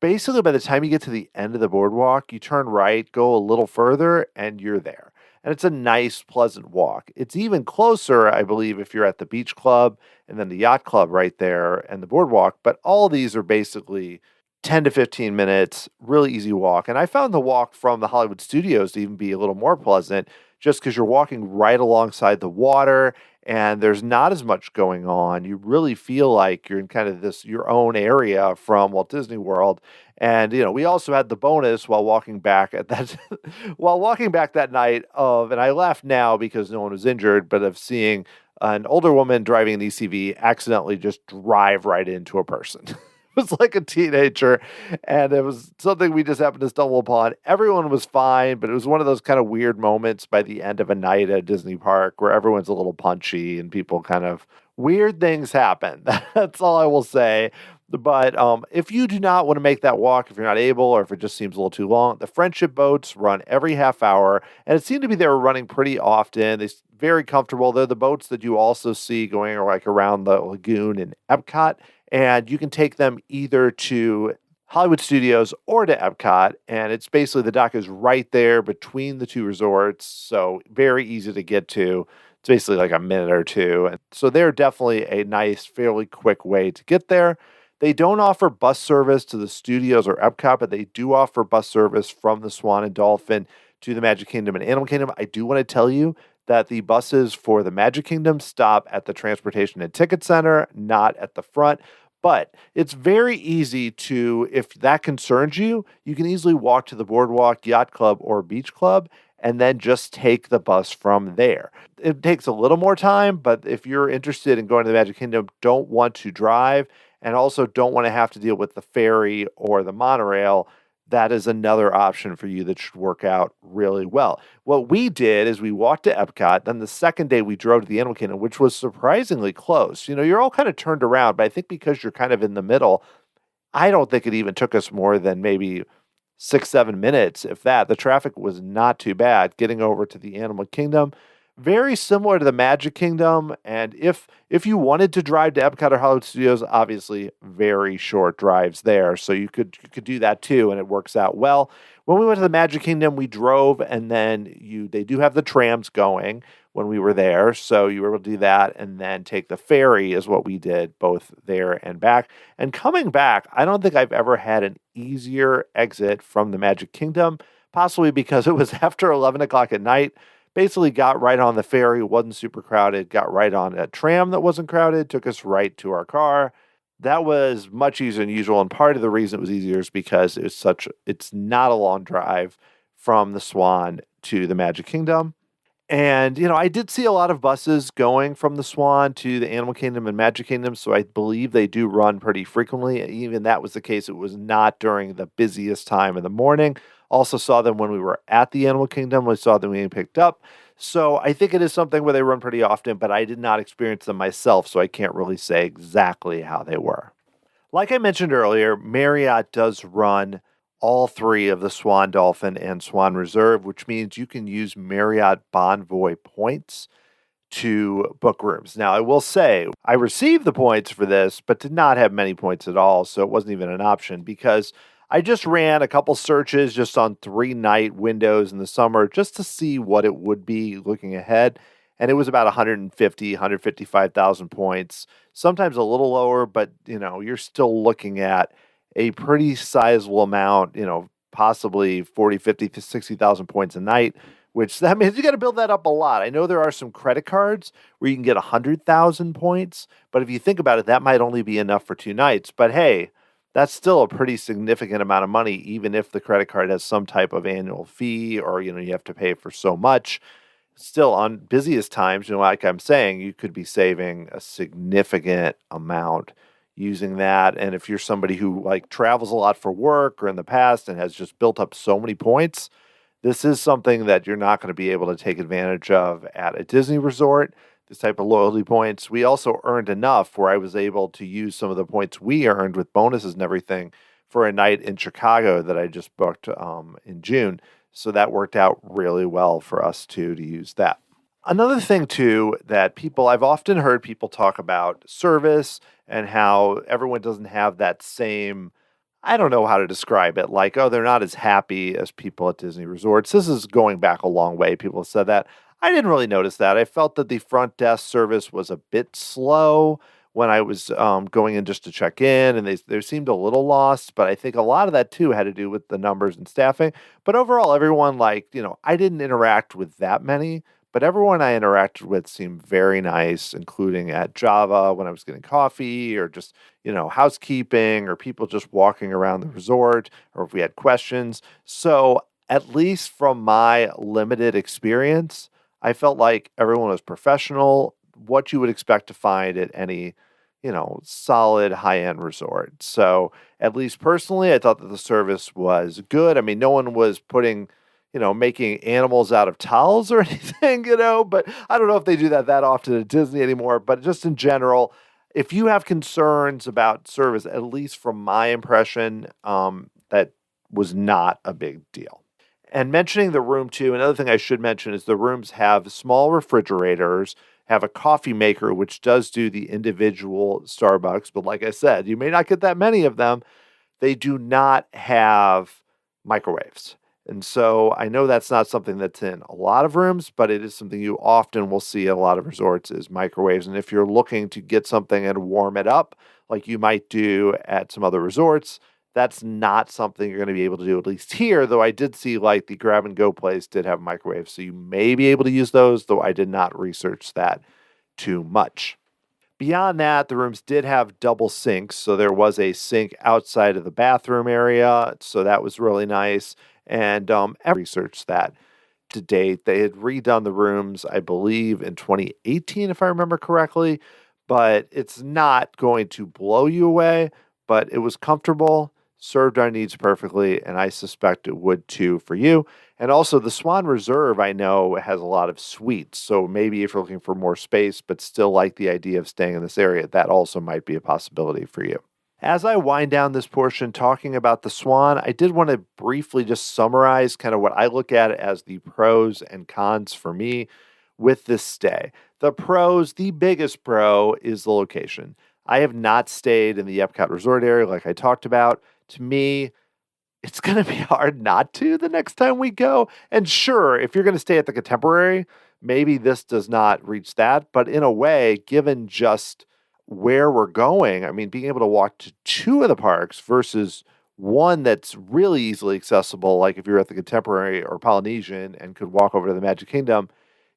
Basically, by the time you get to the end of the boardwalk, you turn right, go a little further, and you're there. And it's a nice, pleasant walk. It's even closer, I believe, if you're at the beach club and then the yacht club right there and the boardwalk. But all these are basically 10 to 15 minutes, really easy walk. And I found the walk from the Hollywood studios to even be a little more pleasant just because you're walking right alongside the water and there's not as much going on. You really feel like you're in kind of your own area from Walt Disney World. And, we also had the bonus while walking back that night and I laugh now because no one was injured, but of seeing an older woman driving an ECV accidentally just drive right into a person. It was like a teenager, and it was something we just happened to stumble upon. Everyone was fine, but it was one of those kind of weird moments by the end of a night at a Disney park where everyone's a little punchy and people kind of weird things happen. That's all I will say. But if you do not want to make that walk, if you're not able, or if it just seems a little too long, the friendship boats run every half hour, and it seemed to be they were running pretty often. They're very comfortable. They're the boats that you also see going like around the lagoon in EPCOT, and you can take them either to Hollywood Studios or to EPCOT, and it's basically the dock is right there between the two resorts, so very easy to get to. It's basically like a minute or two, and so they're definitely a nice, fairly quick way to get there. They don't offer bus service to the studios or EPCOT, but they do offer bus service from the Swan and Dolphin to the Magic Kingdom and Animal Kingdom. I do want to tell you that the buses for the Magic Kingdom stop at the Transportation and Ticket Center, not at the front. But it's very easy to, if that concerns you, you can easily walk to the Boardwalk, Yacht Club, or Beach Club and then just take the bus from there. It takes a little more time, but if you're interested in going to the Magic Kingdom, don't want to drive, and also don't want to have to deal with the ferry or the monorail, that is another option for you that should work out really well. What we did is we walked to EPCOT. Then the second day we drove to the Animal Kingdom, which was surprisingly close. You're all kind of turned around, but I think because you're kind of in the middle, I don't think it even took us more than maybe 6-7 minutes, if that. The traffic was not too bad getting over to the Animal Kingdom. Very similar to the Magic Kingdom, and if you wanted to drive to EPCOT or Hollywood Studios, obviously very short drives there, so you could do that too, and it works out well. When we went to the Magic Kingdom, we drove, and then they do have the trams going when we were there, so you were able to do that, and then take the ferry is what we did, both there and back. And coming back, I don't think I've ever had an easier exit from the Magic Kingdom, possibly because it was after 11 o'clock at night. Basically got right on the ferry, wasn't super crowded, got right on a tram that wasn't crowded, took us right to our car. That was much easier than usual, and part of the reason it was easier is because it's not a long drive from the Swan to the Magic Kingdom. And, I did see a lot of buses going from the Swan to the Animal Kingdom and Magic Kingdom, so I believe they do run pretty frequently. Even that was the case. It was not during the busiest time in the morning. Also saw them when we were at the Animal Kingdom. We saw them being picked up. So I think it is something where they run pretty often, but I did not experience them myself, so I can't really say exactly how they were. Like I mentioned earlier, Marriott does run all three of the Swan Dolphin and Swan Reserve, which means you can use Marriott Bonvoy points to book rooms. Now, I will say, I received the points for this, but did not have many points at all, so it wasn't even an option because I just ran a couple searches just on 3-night windows in the summer just to see what it would be looking ahead. And it was about 150, 155,000 points, sometimes a little lower, but you're still looking at a pretty sizable amount, possibly 40, 50 to 60,000 points a night, which that means you got to build that up a lot. I know there are some credit cards where you can get 100,000 points, but if you think about it, that might only be enough for 2 nights. But hey, that's still a pretty significant amount of money, even if the credit card has some type of annual fee or, you have to pay for so much. Still, on busiest times, like I'm saying, you could be saving a significant amount using that. And if you're somebody who travels a lot for work or in the past and has just built up so many points, this is something that you're not going to be able to take advantage of at a Disney resort, this type of loyalty points. We also earned enough where I was able to use some of the points we earned with bonuses and everything for a night in Chicago that I just booked in June. So that worked out really well for us to use that. Another thing too that I've often heard people talk about service and how everyone doesn't have that same, I don't know how to describe it, they're not as happy as people at Disney resorts. This is going back a long way. People have said that. I didn't really notice that. I felt that the front desk service was a bit slow when I was going in just to check in, and they seemed a little lost, but I think a lot of that too had to do with the numbers and staffing. But overall, everyone I didn't interact with that many, but everyone I interacted with seemed very nice, including at Java when I was getting coffee or just, housekeeping or people just walking around the resort or if we had questions. So at least from my limited experience, I felt like everyone was professional, what you would expect to find at any, solid high-end resort. So at least personally, I thought that the service was good. I mean, no one was putting, making animals out of towels or anything, but I don't know if they do that often at Disney anymore. But just in general, if you have concerns about service, at least from my impression, that was not a big deal. And mentioning the room too, another thing I should mention is the rooms have small refrigerators, have a coffee maker, which does do the individual Starbucks. But like I said, you may not get that many of them. They do not have microwaves. And so I know that's not something that's in a lot of rooms, but it is something you often will see at a lot of resorts is microwaves. And if you're looking to get something and warm it up, like you might do at some other resorts, that's not something you're going to be able to do, at least here, though I did see the grab and go place did have microwaves. So you may be able to use those, though I did not research that too much. Beyond that, the rooms did have double sinks. So there was a sink outside of the bathroom area. So that was really nice. And I researched that to date. They had redone the rooms, I believe, in 2018, if I remember correctly. But it's not going to blow you away, but it was comfortable, served our needs perfectly, and I suspect it would too for you. And also the Swan Reserve, I know, has a lot of suites. So maybe if you're looking for more space, but still like the idea of staying in this area, that also might be a possibility for you. As I wind down this portion talking about the Swan, I did want to briefly just summarize kind of what I look at as the pros and cons for me with this stay. The pros, the biggest pro is the location. I have not stayed in the EPCOT resort area like I talked about. To me, it's going to be hard not to the next time we go. And sure, if you're going to stay at the Contemporary, maybe this does not reach that. But in a way, given just where we're going, I mean, being able to walk to 2 of the parks versus one that's really easily accessible, like if you're at the Contemporary or Polynesian and could walk over to the Magic Kingdom,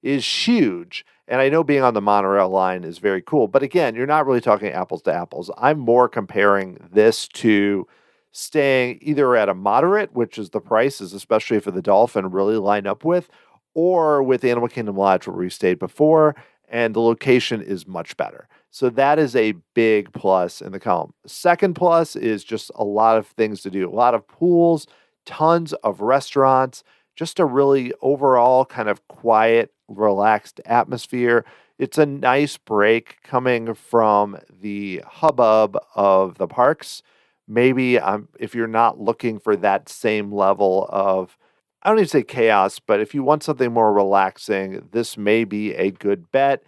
is huge. And I know being on the monorail line is very cool. But again, you're not really talking apples to apples. I'm more comparing this to staying either at a moderate, which is the prices, especially for the Dolphin, really line up with, or with Animal Kingdom Lodge where we stayed before, and the location is much better. So that is a big plus in the column. Second plus is just a lot of things to do. A lot of pools, tons of restaurants, just a really overall kind of quiet, relaxed atmosphere. It's a nice break coming from the hubbub of the parks. Maybe if you're not looking for that same level of, I don't even say chaos, but if you want something more relaxing, this may be a good bet.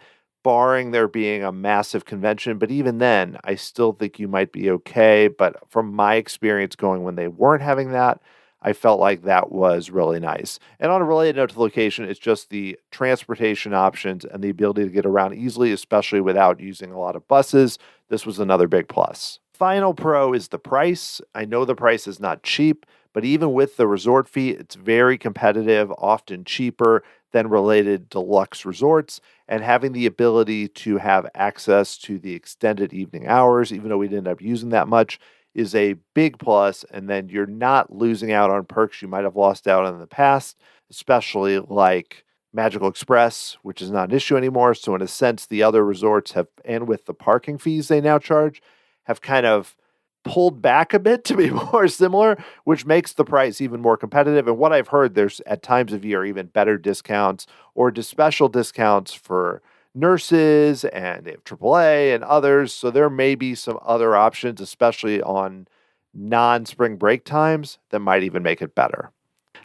barring there being a massive convention. But even then, I still think you might be okay. But from my experience going when they weren't having that, I felt like that was really nice. And on a related note to the location, it's just the transportation options and the ability to get around easily, especially without using a lot of buses. This was another big plus. Final pro is the price. I know the price is not cheap, but even with the resort fee, it's very competitive, often cheaper than related deluxe resorts. And having the ability to have access to the extended evening hours, even though we didn't end up using that much, is a big plus. And then you're not losing out on perks you might have lost out on in the past, especially like Magical Express, which is not an issue anymore. So in a sense, the other resorts have, and with the parking fees they now charge, have kind of pulled back a bit to be more similar, which makes the price even more competitive. And what I've heard, there's at times of year even better discounts or just special discounts for nurses and they have AAA and others. So there may be some other options, especially on non-spring break times, that might even make it better.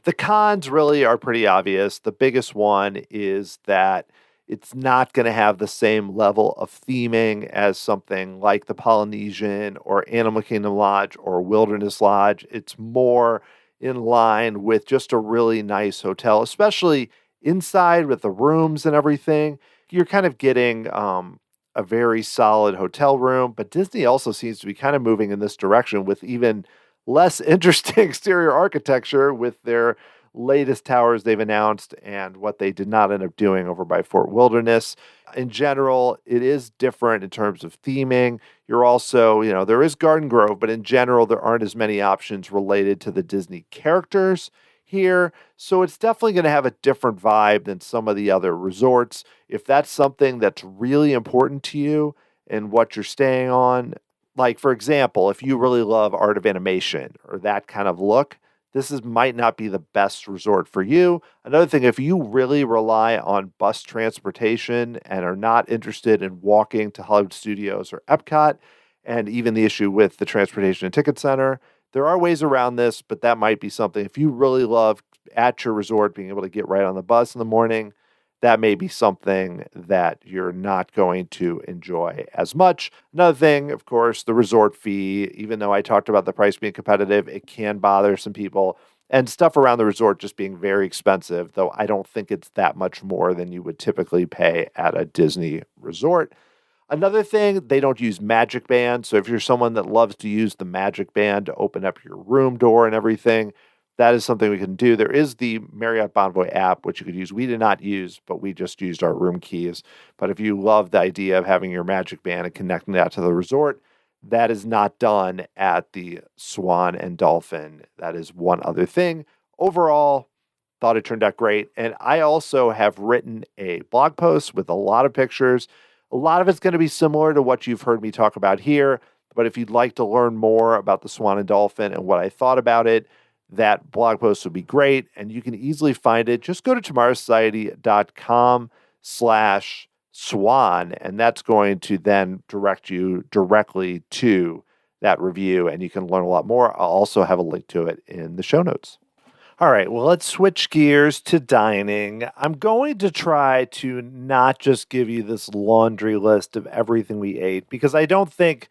The cons really are pretty obvious. The biggest one is that it's not going to have the same level of theming as something like the Polynesian or Animal Kingdom Lodge or Wilderness Lodge. It's more in line with just a really nice hotel, especially inside with the rooms and everything. You're kind of getting a very solid hotel room, but Disney also seems to be kind of moving in this direction with even less interesting exterior architecture with their latest towers they've announced and what they did not end up doing over by Fort Wilderness. In general, it is different in terms of theming. You're also, there is Garden Grove, but in general, there aren't as many options related to the Disney characters here. So it's definitely going to have a different vibe than some of the other resorts. If that's something that's really important to you and what you're staying on, like, for example, if you really love Art of Animation or that kind of look, might not be the best resort for you. Another thing, if you really rely on bus transportation and are not interested in walking to Hollywood Studios or EPCOT, and even the issue with the Transportation and Ticket Center, there are ways around this, but that might be something. If you really love at your resort being able to get right on the bus in the morning, that may be something that you're not going to enjoy as much. Another thing, of course, the resort fee. Even though I talked about the price being competitive, it can bother some people. And stuff around the resort just being very expensive, though I don't think it's that much more than you would typically pay at a Disney resort. Another thing, they don't use Magic Band. So if you're someone that loves to use the Magic Band to open up your room door and everything, that is something we can do. There is the Marriott Bonvoy app, which you could use. We did not use, but we just used our room keys. But if you love the idea of having your Magic Band and connecting that to the resort, that is not done at the Swan and Dolphin. That is one other thing. Overall, thought it turned out great. And I also have written a blog post with a lot of pictures. A lot of it's going to be similar to what you've heard me talk about here. But if you'd like to learn more about the Swan and Dolphin and what I thought about it, that blog post would be great, and you can easily find it. Just go to tomorrowsociety.com/swan, and that's going to then direct you directly to that review, and you can learn a lot more. I'll also have a link to it in the show notes. All right, well, let's switch gears to dining. I'm going to try to not just give you this laundry list of everything we ate, because I don't think,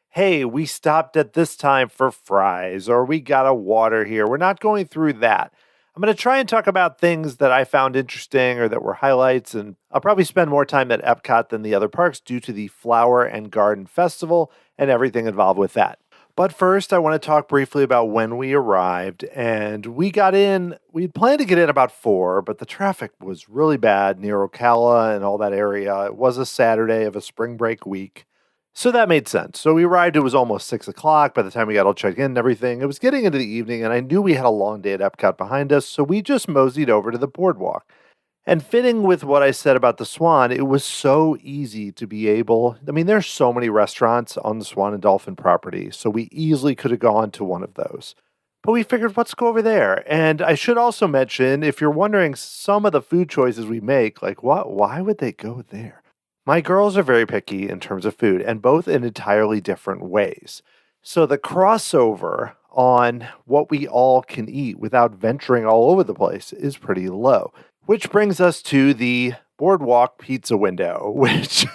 hey, we stopped at this time for fries, or we got a water here. We're not going through that. I'm going to try and talk about things that I found interesting or that were highlights, and I'll probably spend more time at Epcot than the other parks due to the Flower and Garden Festival and everything involved with that. But first, I want to talk briefly about when we arrived, and we got in, we'd planned to get in about 4, but the traffic was really bad near Ocala and all that area. It was a Saturday of a spring break week. So that made sense. So we arrived, it was almost 6 o'clock by the time we got all checked in and everything. It was getting into the evening, and I knew we had a long day at Epcot behind us, so we just moseyed over to the boardwalk. And fitting with what I said about the Swan, it was so easy to be able, there's so many restaurants on the Swan and Dolphin property, so we easily could have gone to one of those. But we figured, let's go over there. And I should also mention, if you're wondering some of the food choices we make, like why would they go there? My girls are very picky in terms of food, and both in entirely different ways. So the crossover on what we all can eat without venturing all over the place is pretty low. Which brings us to the boardwalk pizza window, which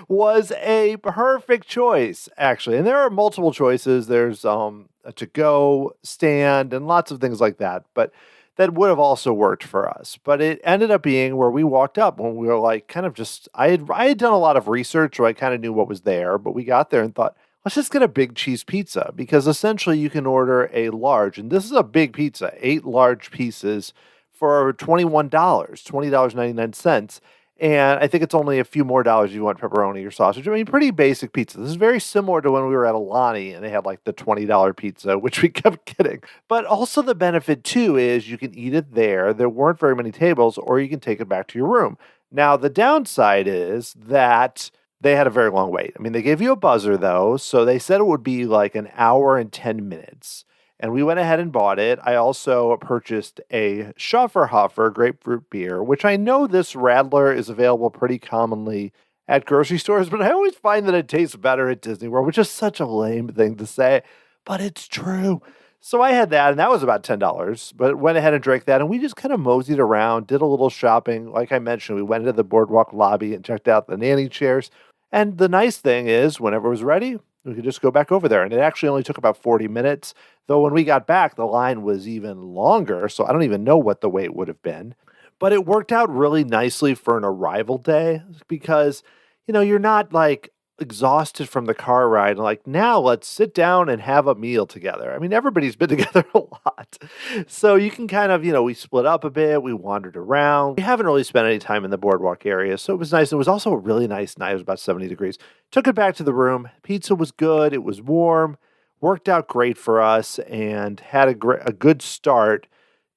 was a perfect choice, actually. And there are multiple choices. There's a to-go stand and lots of things like that, but that would have also worked for us. But it ended up being where we walked up when we were like kind of just I had done a lot of research, so I kind of knew what was there, but we got there and thought, let's just get a big cheese pizza because essentially you can order a large, and this is a big pizza, 8 large pieces for $21, $20.99. And I think it's only a few more dollars if you want pepperoni or sausage. I mean, pretty basic pizza. This is very similar to when we were at Alani and they had like the $20 pizza, which we kept getting. But also the benefit too is you can eat it there. There weren't very many tables, or you can take it back to your room. Now, the downside is that they had a very long wait. I mean, they gave you a buzzer though, so they said it would be like an hour and 10 minutes. And we went ahead and bought it. I also purchased a Schafferhofer grapefruit beer, which I know this Radler is available pretty commonly at grocery stores, but I always find that it tastes better at Disney World, which is such a lame thing to say, but it's true. So I had that, and that was about $10, but went ahead and drank that, and we just kind of moseyed around, did a little shopping. Like I mentioned, we went into the boardwalk lobby and checked out the nanny chairs. And the nice thing is, whenever it was ready, we could just go back over there. And it actually only took about 40 minutes, though when we got back, the line was even longer. So I don't even know what the wait would have been. But it worked out really nicely for an arrival day because, you're not like exhausted from the car ride. Like, now let's sit down and have a meal together. I mean, everybody's been together a lot. So you can kind of, we split up a bit. We wandered around. We haven't really spent any time in the boardwalk area. So it was nice. It was also a really nice night. It was about 70 degrees. Took it back to the room. Pizza was good. It was warm. Worked out great for us and had a good start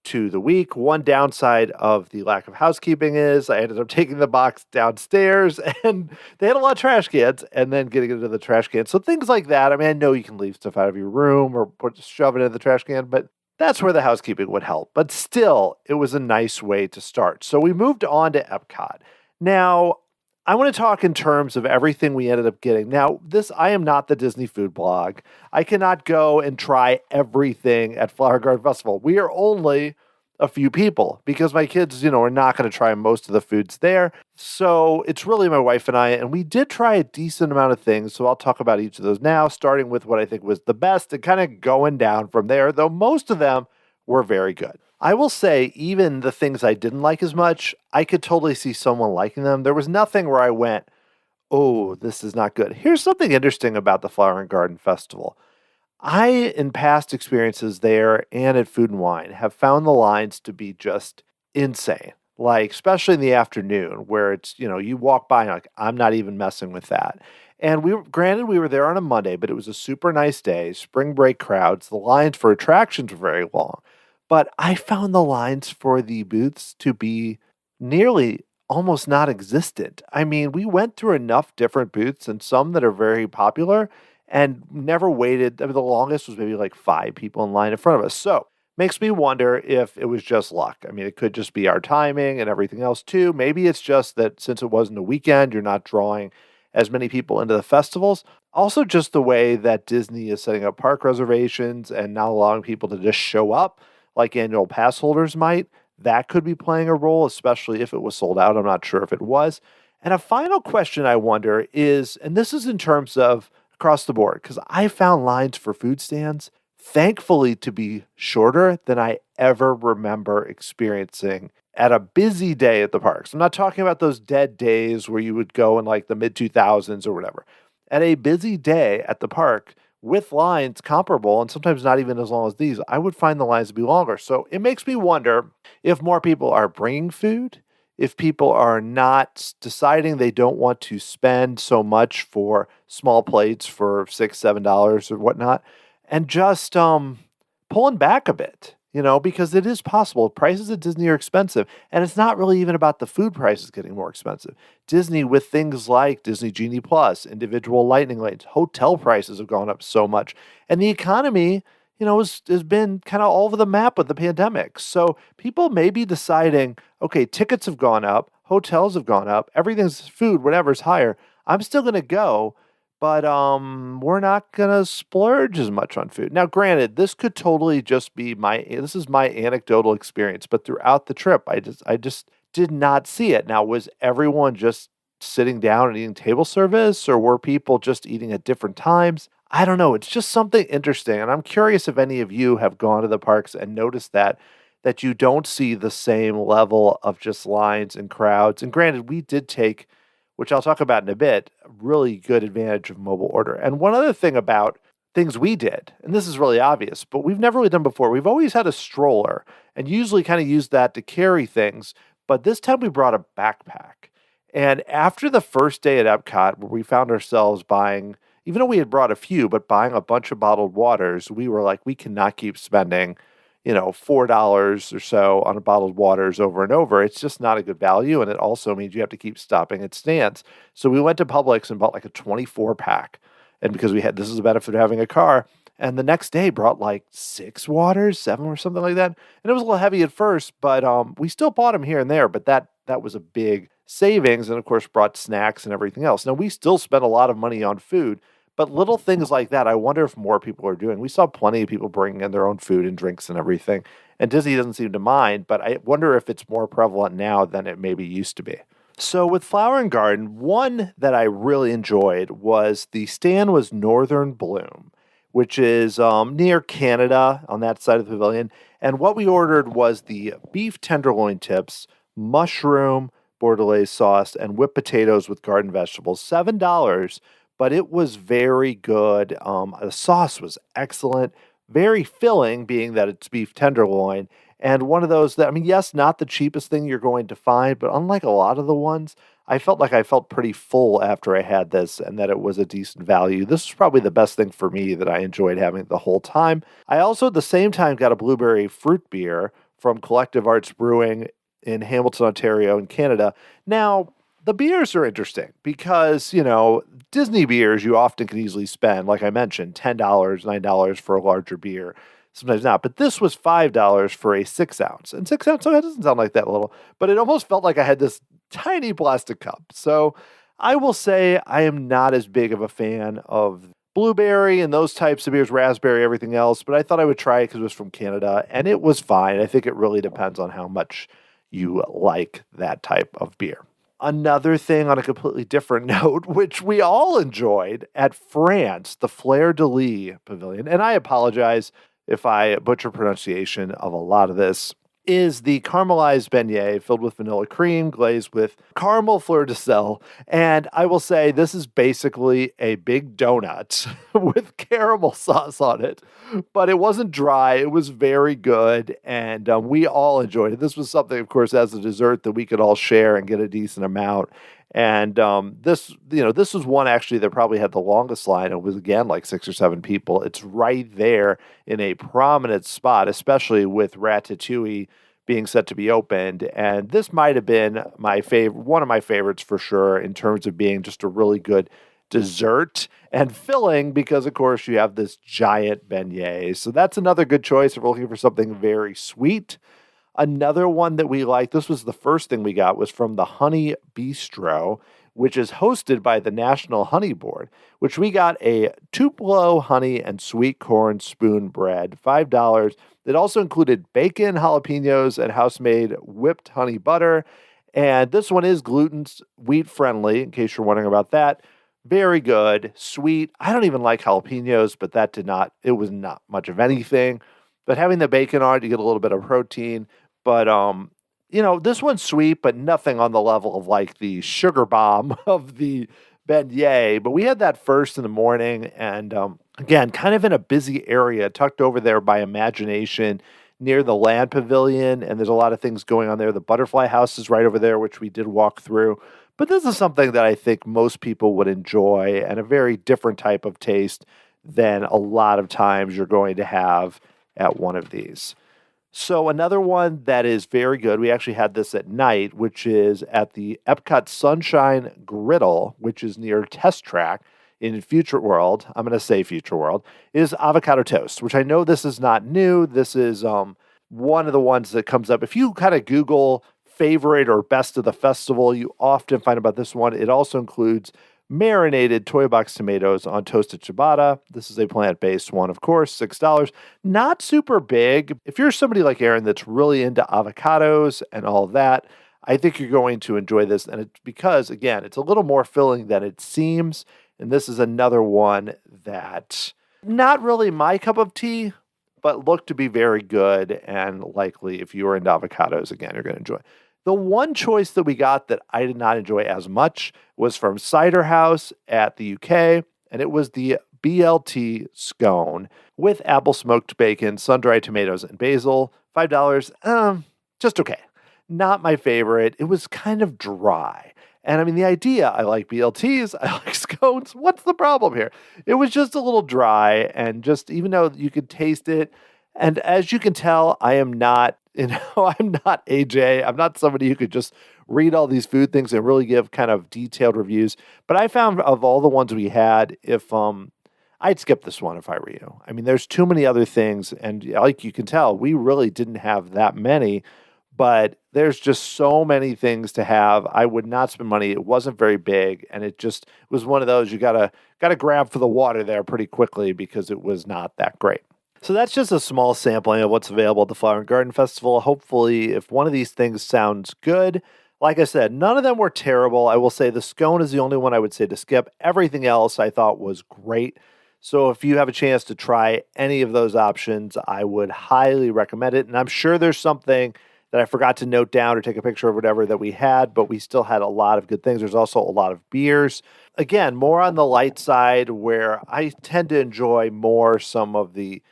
to the week. One downside of the lack of housekeeping is I ended up taking the box downstairs and they had a lot of trash cans and then getting it into the trash can. So things like that. I mean, I know you can leave stuff out of your room or shove it in the trash can, but that's where the housekeeping would help. But still, it was a nice way to start. So we moved on to EPCOT. Now, I want to talk in terms of everything we ended up getting. Now, I am not the Disney food blog. I cannot go and try everything at Flower Garden Festival. We are only a few people because my kids, are not going to try most of the foods there. So it's really my wife and I, and we did try a decent amount of things. So I'll talk about each of those now, starting with what I think was the best and kind of going down from there, though most of them were very good. I will say, even the things I didn't like as much, I could totally see someone liking them. There was nothing where I went, oh, this is not good. Here's something interesting about the Flower and Garden Festival. I, in past experiences there and at Food and Wine, have found the lines to be just insane. Like, especially in the afternoon, where it's, you walk by and you're like, I'm not even messing with that. And we were there on a Monday, but it was a super nice day, spring break crowds. The lines for attractions were very long. But I found the lines for the booths to be nearly almost non-existent. I mean, we went through enough different booths and some that are very popular and never waited. I mean, the longest was maybe like 5 people in line in front of us. So makes me wonder if it was just luck. I mean, it could just be our timing and everything else too. Maybe it's just that since it wasn't a weekend, you're not drawing as many people into the festivals. Also, just the way that Disney is setting up park reservations and not allowing people to just show up like annual pass holders might, that could be playing a role, especially if it was sold out. I'm not sure if it was. And a final question I wonder is, and this is in terms of across the board, because I found lines for food stands, thankfully, to be shorter than I ever remember experiencing at a busy day at the parks. I'm not talking about those dead days where you would go in like the mid-2000s or whatever. At a busy day at the park, with lines comparable and sometimes not even as long as these, I would find the lines to be longer. So it makes me wonder if more people are bringing food, if people are not deciding they don't want to spend so much for small plates for $6, $7 or whatnot, and just pulling back a bit. Because it is possible. Prices at Disney are expensive, and it's not really even about the food prices getting more expensive. Disney, with things like Disney Genie Plus, individual lightning lanes, hotel prices have gone up so much, and the economy, has been kind of all over the map with the pandemic. So people may be deciding, okay, tickets have gone up, hotels have gone up, everything's food, whatever's higher. I'm still going to go. But we're not going to splurge as much on food. Now, granted, this could totally just be this is my anecdotal experience, but throughout the trip, I just did not see it. Now, was everyone just sitting down and eating table service, or were people just eating at different times? I don't know. It's just something interesting. And I'm curious if any of you have gone to the parks and noticed that you don't see the same level of just lines and crowds. And granted, we did take, which I'll talk about in a bit, really good advantage of mobile order. And one other thing about things we did, and this is really obvious, but we've never really done before. We've always had a stroller and usually kind of used that to carry things. But this time we brought a backpack. And after the first day at Epcot, where we found ourselves buying, even though we had brought a few, but buying a bunch of bottled waters, we were like, we cannot keep spending, $4 or so on bottled waters over and over. It's just not a good value. And it also means you have to keep stopping at stands. So we went to Publix and bought like a 24 pack. And because this is the benefit of having a car. And the next day brought like 6 waters, 7 or something like that. And it was a little heavy at first, but we still bought them here and there. But that was a big savings, and of course brought snacks and everything else. Now, we still spent a lot of money on food, but little things like that, I wonder if more people are doing. We saw plenty of people bringing in their own food and drinks and everything, and Disney doesn't seem to mind, but I wonder if it's more prevalent now than it maybe used to be. So with Flower and Garden, one that I really enjoyed was the stand was Northern Bloom, which is near Canada on that side of the pavilion. And what we ordered was the beef tenderloin tips, mushroom, bordelaise sauce, and whipped potatoes with garden vegetables. $7, but it was very good. The sauce was excellent, very filling, being that it's beef tenderloin. And one of those that, yes, not the cheapest thing you're going to find, but unlike a lot of the ones, I felt pretty full after I had this, and that it was a decent value. This was probably the best thing for me that I enjoyed having the whole time. I also at the same time got a blueberry fruit beer from Collective Arts Brewing in Hamilton, Ontario, in Canada. Now, the beers are interesting because, Disney beers you often can easily spend, like I mentioned, $10, $9 for a larger beer. Sometimes not. But this was $5 for a 6 ounce. And 6 ounce, that doesn't sound like that little, but it almost felt like I had this tiny plastic cup. So I will say I am not as big of a fan of blueberry and those types of beers, raspberry, everything else, but I thought I would try it because it was from Canada, and it was fine. I think it really depends on how much you like that type of beer. Another thing on a completely different note, which we all enjoyed at France, the Fleur de Lis Pavilion, and I apologize if I butcher pronunciation of a lot of this, is the caramelized beignet filled with vanilla cream, glazed with caramel fleur de sel. And I will say this is basically a big donut with caramel sauce on it. But it wasn't dry. It was very good. And we all enjoyed it. This was something, of course, as a dessert that we could all share and get a decent amount. And this was one actually that probably had the longest line. It was, again, like 6 or 7 people. It's right there in a prominent spot, especially with Ratatouille being set to be opened. And this might have been one of my favorites for sure, in terms of being just a really good dessert and filling, because, of course, you have this giant beignet. So that's another good choice if we're looking for something very sweet. Another one that we liked, this was the first thing we got, was from the Honey Bistro, which is hosted by the National Honey Board, which we got a Tupelo honey and sweet corn spoon bread, $5. It also included bacon, jalapenos, and house-made whipped honey butter. And this one is gluten wheat friendly, in case you're wondering about that. Very good, sweet. I don't even like jalapenos, but it was not much of anything. But having the bacon on it, you get a little bit of protein. But, this one's sweet, but nothing on the level of like the sugar bomb of the beignet. But we had that first in the morning. And again, kind of in a busy area, tucked over there by Imagination near the Land Pavilion. And there's a lot of things going on there. The Butterfly House is right over there, which we did walk through. But this is something that I think most people would enjoy, and a very different type of taste than a lot of times you're going to have at one of these. So another one that is very good, we actually had this at night, which is at the EPCOT Sunshine Griddle, which is near Test Track in Future World. I'm going to say Future World, is avocado toast, which I know this is not new. This is one of the ones that comes up. If you kind of Google favorite or best of the festival, you often find about this one. It also includes marinated toy box tomatoes on toasted ciabatta. This is a plant-based one, of course, $6. Not super big. If you're somebody like Aaron that's really into avocados and all of that, I think you're going to enjoy this. And it's because, again, it's a little more filling than it seems. And this is another one that not really my cup of tea, but looked to be very good. And likely, if you are into avocados, again, you're going to enjoy. The one choice that we got that I did not enjoy as much was from Cider House at the UK, and it was the BLT scone with apple smoked bacon, sun-dried tomatoes, and basil. $5. Just okay. Not my favorite. It was kind of dry. And I mean, the idea, I like BLTs, I like scones. What's the problem here? It was just a little dry, and just even though you could taste it, and as you can tell, I am not, I'm not AJ. I'm not somebody who could just read all these food things and really give kind of detailed reviews. But I found of all the ones we had, if I'd skip this one if I were you. I mean, there's too many other things, and like you can tell, we really didn't have that many. But there's just so many things to have. I would not spend money. It wasn't very big, and it just was one of those you gotta grab for the water there pretty quickly because it was not that great. So that's just a small sampling of what's available at the Flower and Garden Festival. Hopefully, if one of these things sounds good, like I said, none of them were terrible. I will say the scone is the only one I would say to skip. Everything else I thought was great. So if you have a chance to try any of those options, I would highly recommend it. And I'm sure there's something that I forgot to note down or take a picture of whatever that we had, but we still had a lot of good things. There's also a lot of beers. Again, more on the light side where I tend to enjoy more some of the,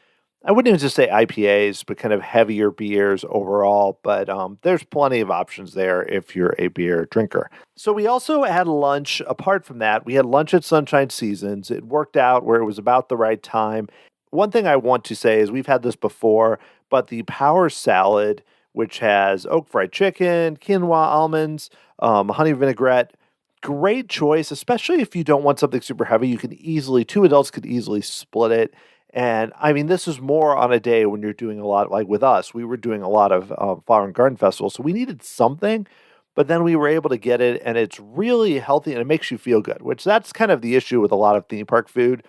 I wouldn't even just say IPAs, but kind of heavier beers overall. But there's plenty of options there if you're a beer drinker. So we also had lunch. Apart from that, we had lunch at Sunshine Seasons. It worked out where it was about the right time. One thing I want to say is we've had this before, but the Power Salad, which has oak fried chicken, quinoa almonds, honey vinaigrette. Great choice, especially if you don't want something super heavy. You can easily, two adults could easily split it. And I mean, this is more on a day when you're doing a lot, like with us, we were doing a lot of Flower and Garden Festival. So we needed something, but then we were able to get it, and it's really healthy and it makes you feel good, which that's kind of the issue with a lot of theme park food,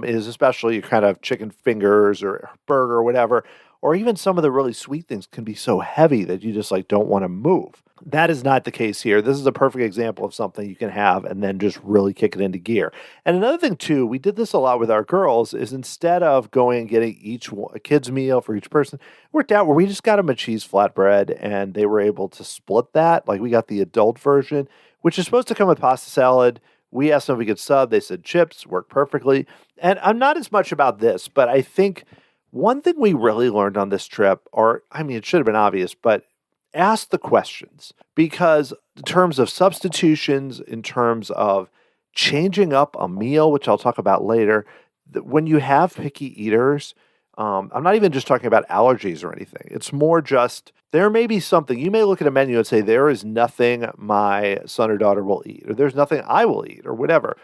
is especially your kind of chicken fingers or burger or whatever. Or even some of the really sweet things can be so heavy that you just like don't want to move. That is not the case here. This is a perfect example of something you can have and then just really kick it into gear. And another thing too, we did this a lot with our girls, is instead of going and getting a kid's meal for each person, it worked out where we just got them a cheese flatbread and they were able to split that. Like we got the adult version, which is supposed to come with pasta salad. We asked them if we could sub. They said chips, worked perfectly. And I'm not as much about this, but I think one thing we really learned on this trip, or I mean, it should have been obvious, but ask the questions, because in terms of substitutions, in terms of changing up a meal, which I'll talk about later, when you have picky eaters, I'm not even just talking about allergies or anything. It's more just there may be something. You may look at a menu and say, there is nothing my son or daughter will eat, or there's nothing I will eat, or whatever.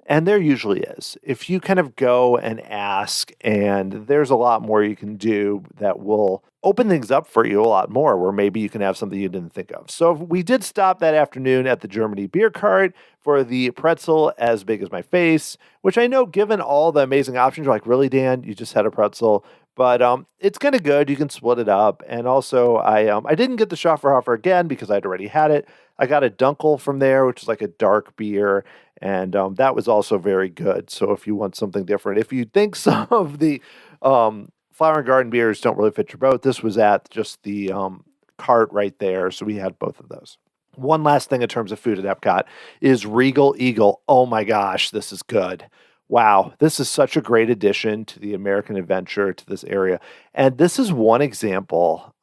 And there usually is. If you kind of go and ask, and there's a lot more you can do that will open things up for you a lot more, where maybe you can have something you didn't think of. So we did stop that afternoon at the Germany beer cart for the pretzel as big as my face, which I know, given all the amazing options, you're like, really, Dan, you just had a pretzel? But it's kind of good. You can split it up. And also, I didn't get the Schafferhofer again because I'd already had it. I got a Dunkel from there, which is like a dark beer. And that was also very good. So if you want something different, if you think some of the Flower and Garden beers don't really fit your boat, this was at just the cart right there. So we had both of those. One last thing in terms of food at EPCOT is Regal Eagle. Oh my gosh, this is good. Wow, this is such a great addition to the American Adventure, to this area. And this is one example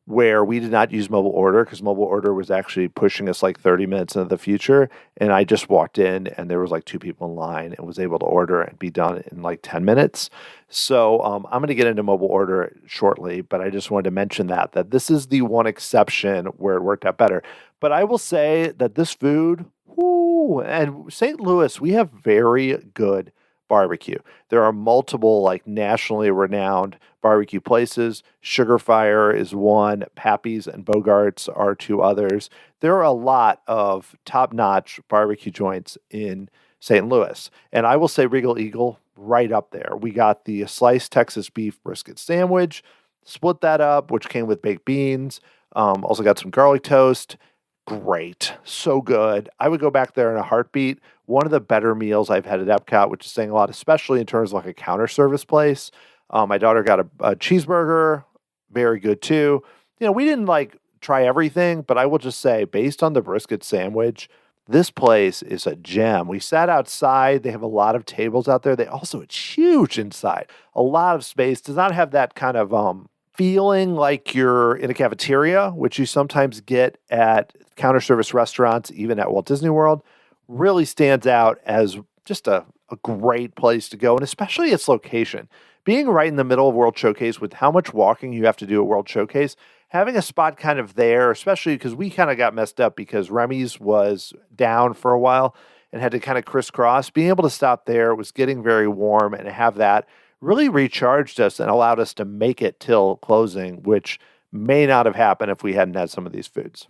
where we did not use mobile order, because mobile order was actually pushing us like 30 minutes into the future. And I just walked in and there was like 2 people in line and was able to order and be done in like 10 minutes. So I'm going to get into mobile order shortly, but I just wanted to mention that this is the one exception where it worked out better. But I will say that this food, and St. Louis, we have very good barbecue. There are multiple like nationally renowned barbecue places. Sugar Fire is one. Pappy's and Bogart's are 2 others. There are a lot of top-notch barbecue joints in St. Louis. And I will say Regal Eagle right up there. We got the sliced Texas beef brisket sandwich, split that up, which came with baked beans. Also got some garlic toast. Great. So good. I would go back there in a heartbeat. One of the better meals I've had at EPCOT, which is saying a lot, especially in terms of like a counter service place. My daughter got a cheeseburger. Very good too. We didn't like try everything, but I will just say, based on the brisket sandwich, this place is a gem. We sat outside. They have a lot of tables out there. It's huge inside. A lot of space. Does not have that kind of feeling like you're in a cafeteria, which you sometimes get at counter service restaurants, even at Walt Disney World. Really stands out as just a great place to go, and especially its location. Being right in the middle of World Showcase with how much walking you have to do at World Showcase, having a spot kind of there, especially because we kind of got messed up because Remy's was down for a while and had to kind of crisscross. Being able to stop there, it was getting very warm, and have that really recharged us and allowed us to make it till closing, which may not have happened if we hadn't had some of these foods.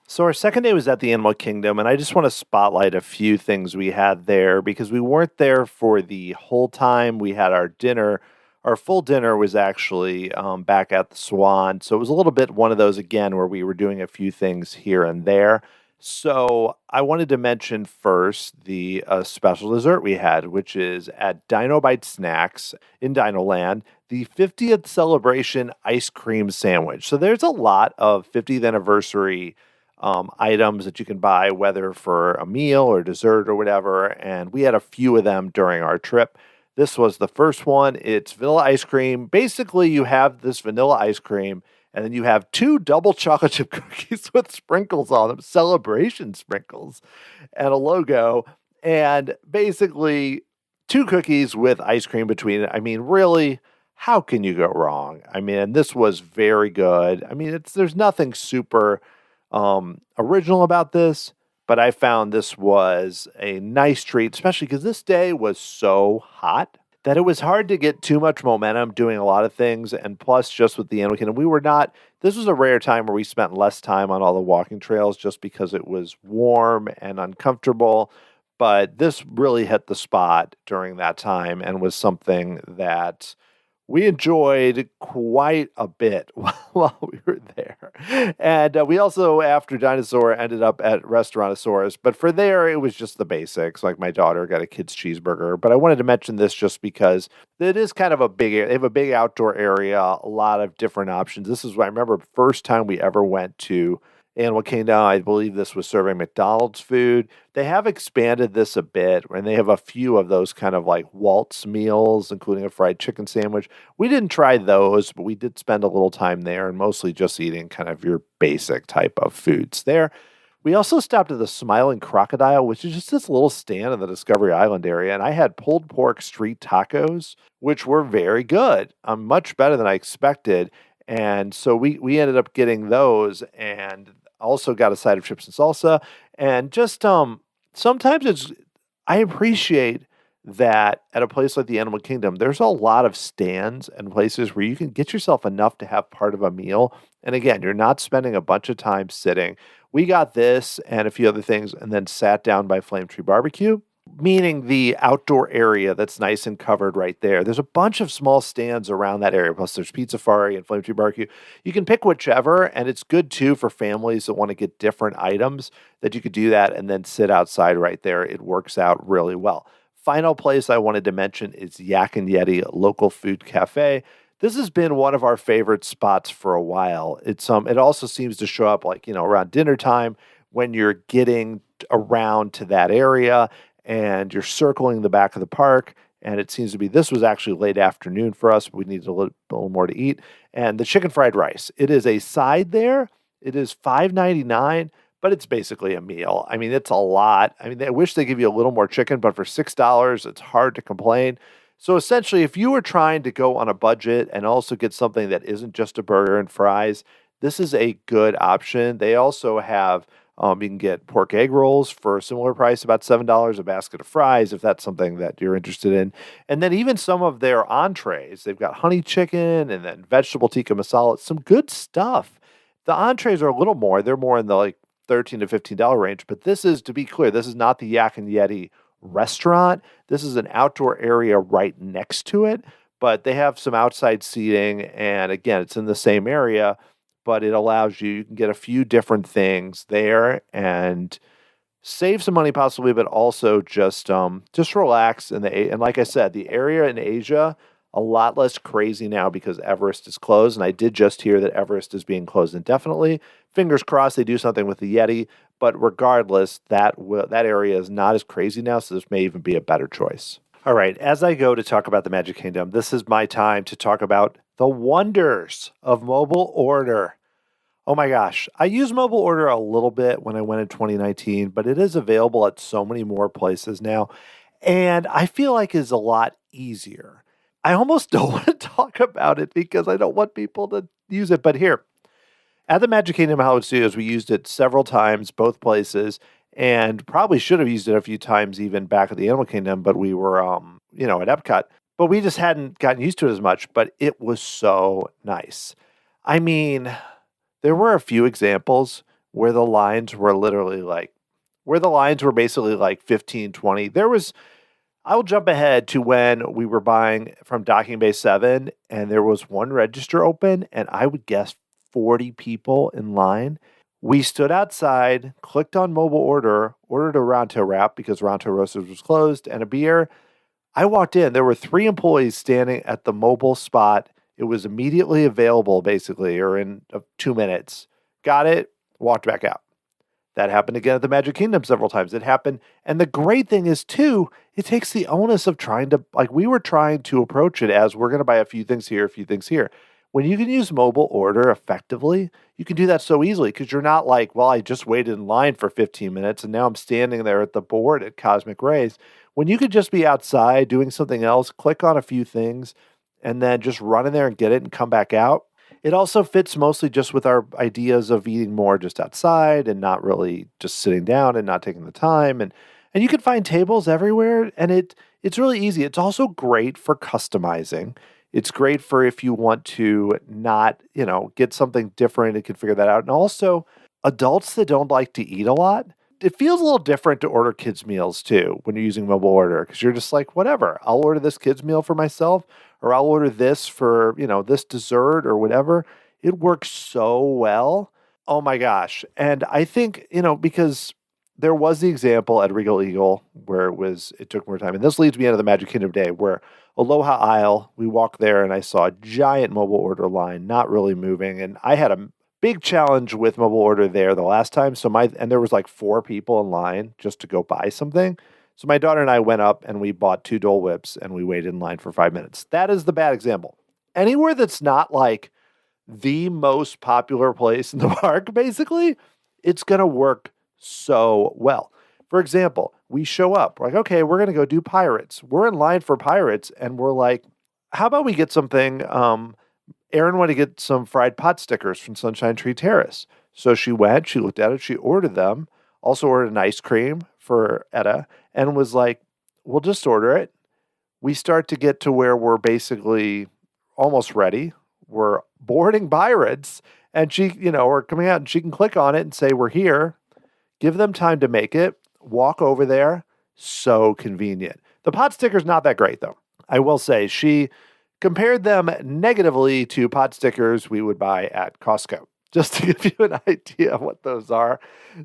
So our second day was at the Animal Kingdom, and I just want to spotlight a few things we had there because we weren't there for the whole time. We had our dinner. Our full dinner was actually back at the Swan, so it was a little bit one of those, again, where we were doing a few things here and there. So I wanted to mention first the special dessert we had, which is at Dino Bite Snacks in Dino Land, the 50th celebration ice cream sandwich. So there's a lot of 50th anniversary items that you can buy, whether for a meal or dessert or whatever. And we had a few of them during our trip. This was the first one. It's vanilla ice cream. Basically, you have this vanilla ice cream, and then you have 2 double chocolate chip cookies with sprinkles on them, celebration sprinkles, and a logo. And basically, 2 cookies with ice cream between it. I mean, really, how can you go wrong? I mean, this was very good. I mean, there's nothing super original about this, but I found this was a nice treat, especially because this day was so hot that it was hard to get too much momentum doing a lot of things. And plus, just with the Animal Kingdom, this was a rare time where we spent less time on all the walking trails just because it was warm and uncomfortable. But this really hit the spot during that time and was something that we enjoyed quite a bit while we were there. And we also, after Dinosaur, ended up at Restaurantosaurus. But for there, it was just the basics. Like my daughter got a kid's cheeseburger. But I wanted to mention this just because it is kind of they have a big outdoor area, a lot of different options. This is what I remember first time we ever went to Animal Kingdom. I believe this was serving McDonald's food. They have expanded this a bit, and they have a few of those kind of like Walt's meals, including a fried chicken sandwich. We didn't try those, but we did spend a little time there and mostly just eating kind of your basic type of foods there. We also stopped at the Smiling Crocodile, which is just this little stand in the Discovery Island area, and I had pulled pork street tacos, which were very good, much better than I expected. And so we ended up getting those, and also got a side of chips and salsa. And just sometimes I appreciate that at a place like the Animal Kingdom, there's a lot of stands and places where you can get yourself enough to have part of a meal. And again, you're not spending a bunch of time sitting. We got this and a few other things and then sat down by Flame Tree Barbecue, meaning the outdoor area that's nice and covered right there. There's a bunch of small stands around that area. Plus there's Pizza Safari and Flame Tree Barbecue. You can pick whichever, and it's good too for families that want to get different items that you could do that and then sit outside right there. It works out really well. Final place I wanted to mention is Yak and Yeti Local Food Cafe. This has been one of our favorite spots for a while. It also seems to show up around dinner time when you're getting around to that area and you're circling the back of the park, and it seems to be, this was actually late afternoon for us, but we needed a little more to eat. And the chicken fried rice, it is a side there. It is $5.99, but it's basically a meal. I mean, it's a lot. I mean, I wish they give you a little more chicken, but for $6, it's hard to complain. So essentially, if you were trying to go on a budget and also get something that isn't just a burger and fries, this is a good option. They also have you can get pork egg rolls for a similar price, about $7, a basket of fries, if that's something that you're interested in. And then even some of their entrees, they've got honey chicken and then vegetable tikka masala, some good stuff. The entrees are a little more. They're more in the $13 to $15 range. But this is, to be clear, this is not the Yak and Yeti restaurant. This is an outdoor area right next to it. But they have some outside seating. And again, it's in the same area. but it allows you can get a few different things there and save some money possibly, but also just relax and like I said, the area in Asia a lot less crazy now because Everest is closed, and I did just hear that Everest is being closed indefinitely. Fingers crossed they do something with the Yeti, but regardless, that area is not as crazy now, so this may even be a better choice. All right, as I go to talk about the Magic Kingdom, this is my time to talk about the wonders of mobile order. Oh my gosh. I used mobile order a little bit when I went in 2019, but it is available at so many more places now. And I feel like it's a lot easier. I almost don't want to talk about it because I don't want people to use it. But here, at the Magic Kingdom Hollywood Studios, we used it several times, both places, and probably should have used it a few times even back at the Animal Kingdom, but we were, at EPCOT. But we just hadn't gotten used to it as much, but it was so nice. I mean, there were a few examples where the lines were basically like 15, 20. I'll jump ahead to when we were buying from Docking Bay 7 and there was one register open and I would guess 40 people in line. We stood outside, clicked on mobile ordered a Ronto wrap because Ronto Roasters was closed and a beer. I walked in, there were 3 employees standing at the mobile spot. It was immediately available, basically, or in 2 minutes. Got it, walked back out. That happened again at the Magic Kingdom several times. It happened. And the great thing is, too, it takes the onus of we were trying to approach it as we're going to buy a few things here, a few things here. When you can use mobile order effectively, you can do that so easily because you're not like, well, I just waited in line for 15 minutes and now I'm standing there at the board at Cosmic Rays. When you could just be outside doing something else, click on a few things, and then just run in there and get it and come back out. It also fits mostly just with our ideas of eating more just outside and not really just sitting down and not taking the time. And you can find tables everywhere, and it's really easy. It's also great for customizing. It's great for if you want to not, get something different and can figure that out. And also, adults that don't like to eat a lot, it feels a little different to order kids' meals too when you're using mobile order because you're just like, whatever, I'll order this kids' meal for myself or I'll order this for, this dessert or whatever. It works so well. Oh my gosh. And I think, because there was the example at Regal Eagle where it took more time. And this leads me into the Magic Kingdom Day where Aloha Isle, we walked there and I saw a giant mobile order line, not really moving. And I had a big challenge with mobile order there the last time. And there was like 4 people in line just to go buy something. So my daughter and I went up and we bought 2 Dole Whips and we waited in line for 5 minutes. That is the bad example. Anywhere that's not like the most popular place in the park, basically, it's going to work so well. For example, we show up. We're like, okay, we're going to go do Pirates. We're in line for Pirates and we're like, how about we get something? Erin wanted to get some fried pot stickers from Sunshine Tree Terrace. So she went, she looked at it, she ordered them, also ordered an ice cream for Etta, and was like, we'll just order it. We start to get to where we're basically almost ready. We're boarding Pirates, and she, we're coming out, and she can click on it and say, we're here. Give them time to make it. Walk over there. So convenient. The pot sticker's not that great, though. I will say she compared them negatively to pot stickers we would buy at Costco, just to give you an idea of what those are.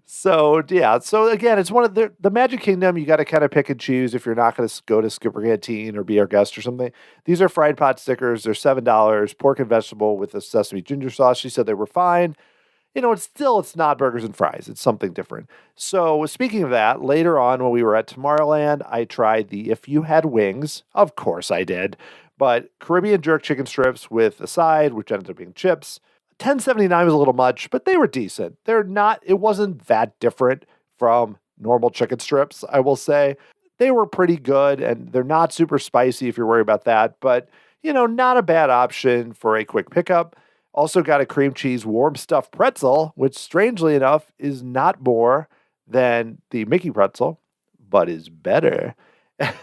So, yeah. So, again, it's one of the Magic Kingdom. You got to kind of pick and choose if you're not going to go to Skipper Canteen or Be Our Guest or something. These are fried pot stickers. They're $7, pork and vegetable with a sesame ginger sauce. She said they were fine. It's not burgers and fries. It's something different. So, speaking of that, later on when we were at Tomorrowland, I tried the If You Had Wings. Of course I did. But Caribbean jerk chicken strips with a side, which ended up being chips. $10.79 was a little much, but they were decent. It wasn't that different from normal chicken strips, I will say. They were pretty good, and they're not super spicy if you're worried about that, but, not a bad option for a quick pickup. Also got a cream cheese warm stuffed pretzel, which strangely enough is not more than the Mickey pretzel, but is better.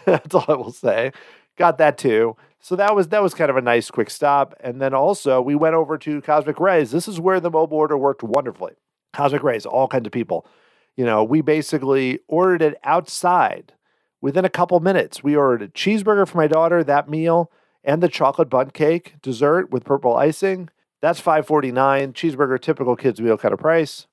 That's all I will say. Got that too. So that was kind of a nice quick stop. And then also we went over to Cosmic Rays. This is where the mobile order worked wonderfully. Cosmic Rays, all kinds of people. We basically ordered it outside within a couple minutes. We ordered a cheeseburger for my daughter, that meal, and the chocolate bundt cake dessert with purple icing. That's $5.49, cheeseburger, typical kids meal kind of price.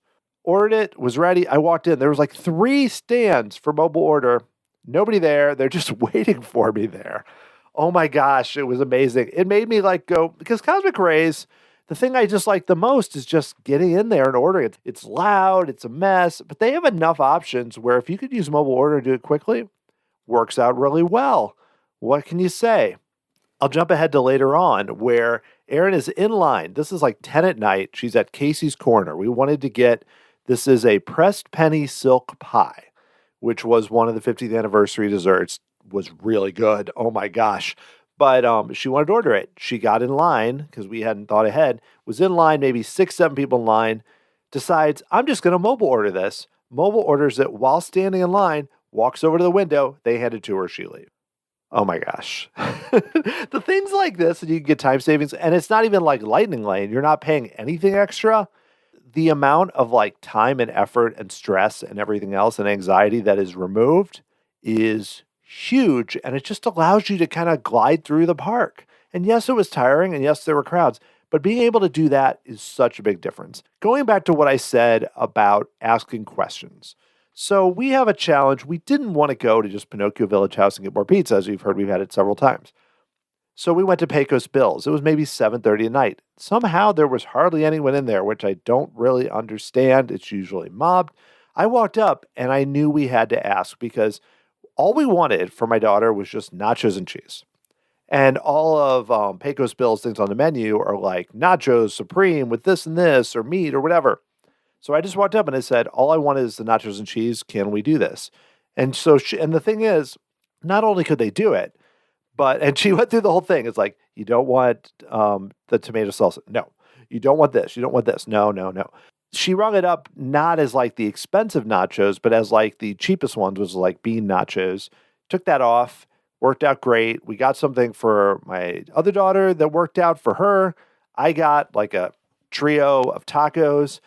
Ordered it, was ready. I walked in. There was like 3 stands for mobile order. Nobody there. They're just waiting for me there. Oh my gosh, it was amazing. It made me like go, because Cosmic Rays, the thing I just like the most is just getting in there and ordering it. It's loud, it's a mess, but they have enough options where if you could use mobile order and do it quickly, works out really well. What can you say? I'll jump ahead to later on where Erin is in line. This is like 10 at night. She's at Casey's Corner. We wanted to get, this is a pressed penny silk pie, which was one of the 50th anniversary desserts. Was really good. Oh my gosh. But she wanted to order it. She got in line because we hadn't thought ahead, was in line, maybe 6, 7 people in line, decides, I'm just going to mobile order this. Mobile orders it while standing in line, walks over to the window. They hand it to her. She leaves. Oh my gosh. The things like this, and you can get time savings, and it's not even like lightning lane. You're not paying anything extra. The amount of like time and effort and stress and everything else and anxiety that is removed is huge. And it just allows you to kind of glide through the park. And yes, it was tiring. And yes, there were crowds. But being able to do that is such a big difference. Going back to what I said about asking questions. So we have a challenge. We didn't want to go to just Pinocchio Village House and get more pizza. As you've heard, we've had it several times. So we went to Pecos Bill's. It was maybe 7:30 at night. Somehow there was hardly anyone in there, which I don't really understand. It's usually mobbed. I walked up and I knew we had to ask because all we wanted for my daughter was just nachos and cheese. And all of Pecos Bill's things on the menu are like nachos supreme with this and this or meat or whatever. So I just walked up and I said, all I want is the nachos and cheese. Can we do this? And so and the thing is, not only could they do it, and she went through the whole thing. It's like, you don't want the tomato salsa. No. You don't want this. You don't want this. No, no, no. She rung it up not as like the expensive nachos, but as like the cheapest ones, was like bean nachos. Took that off. Worked out great. We got something for my other daughter that worked out for her. I got like a trio of tacos.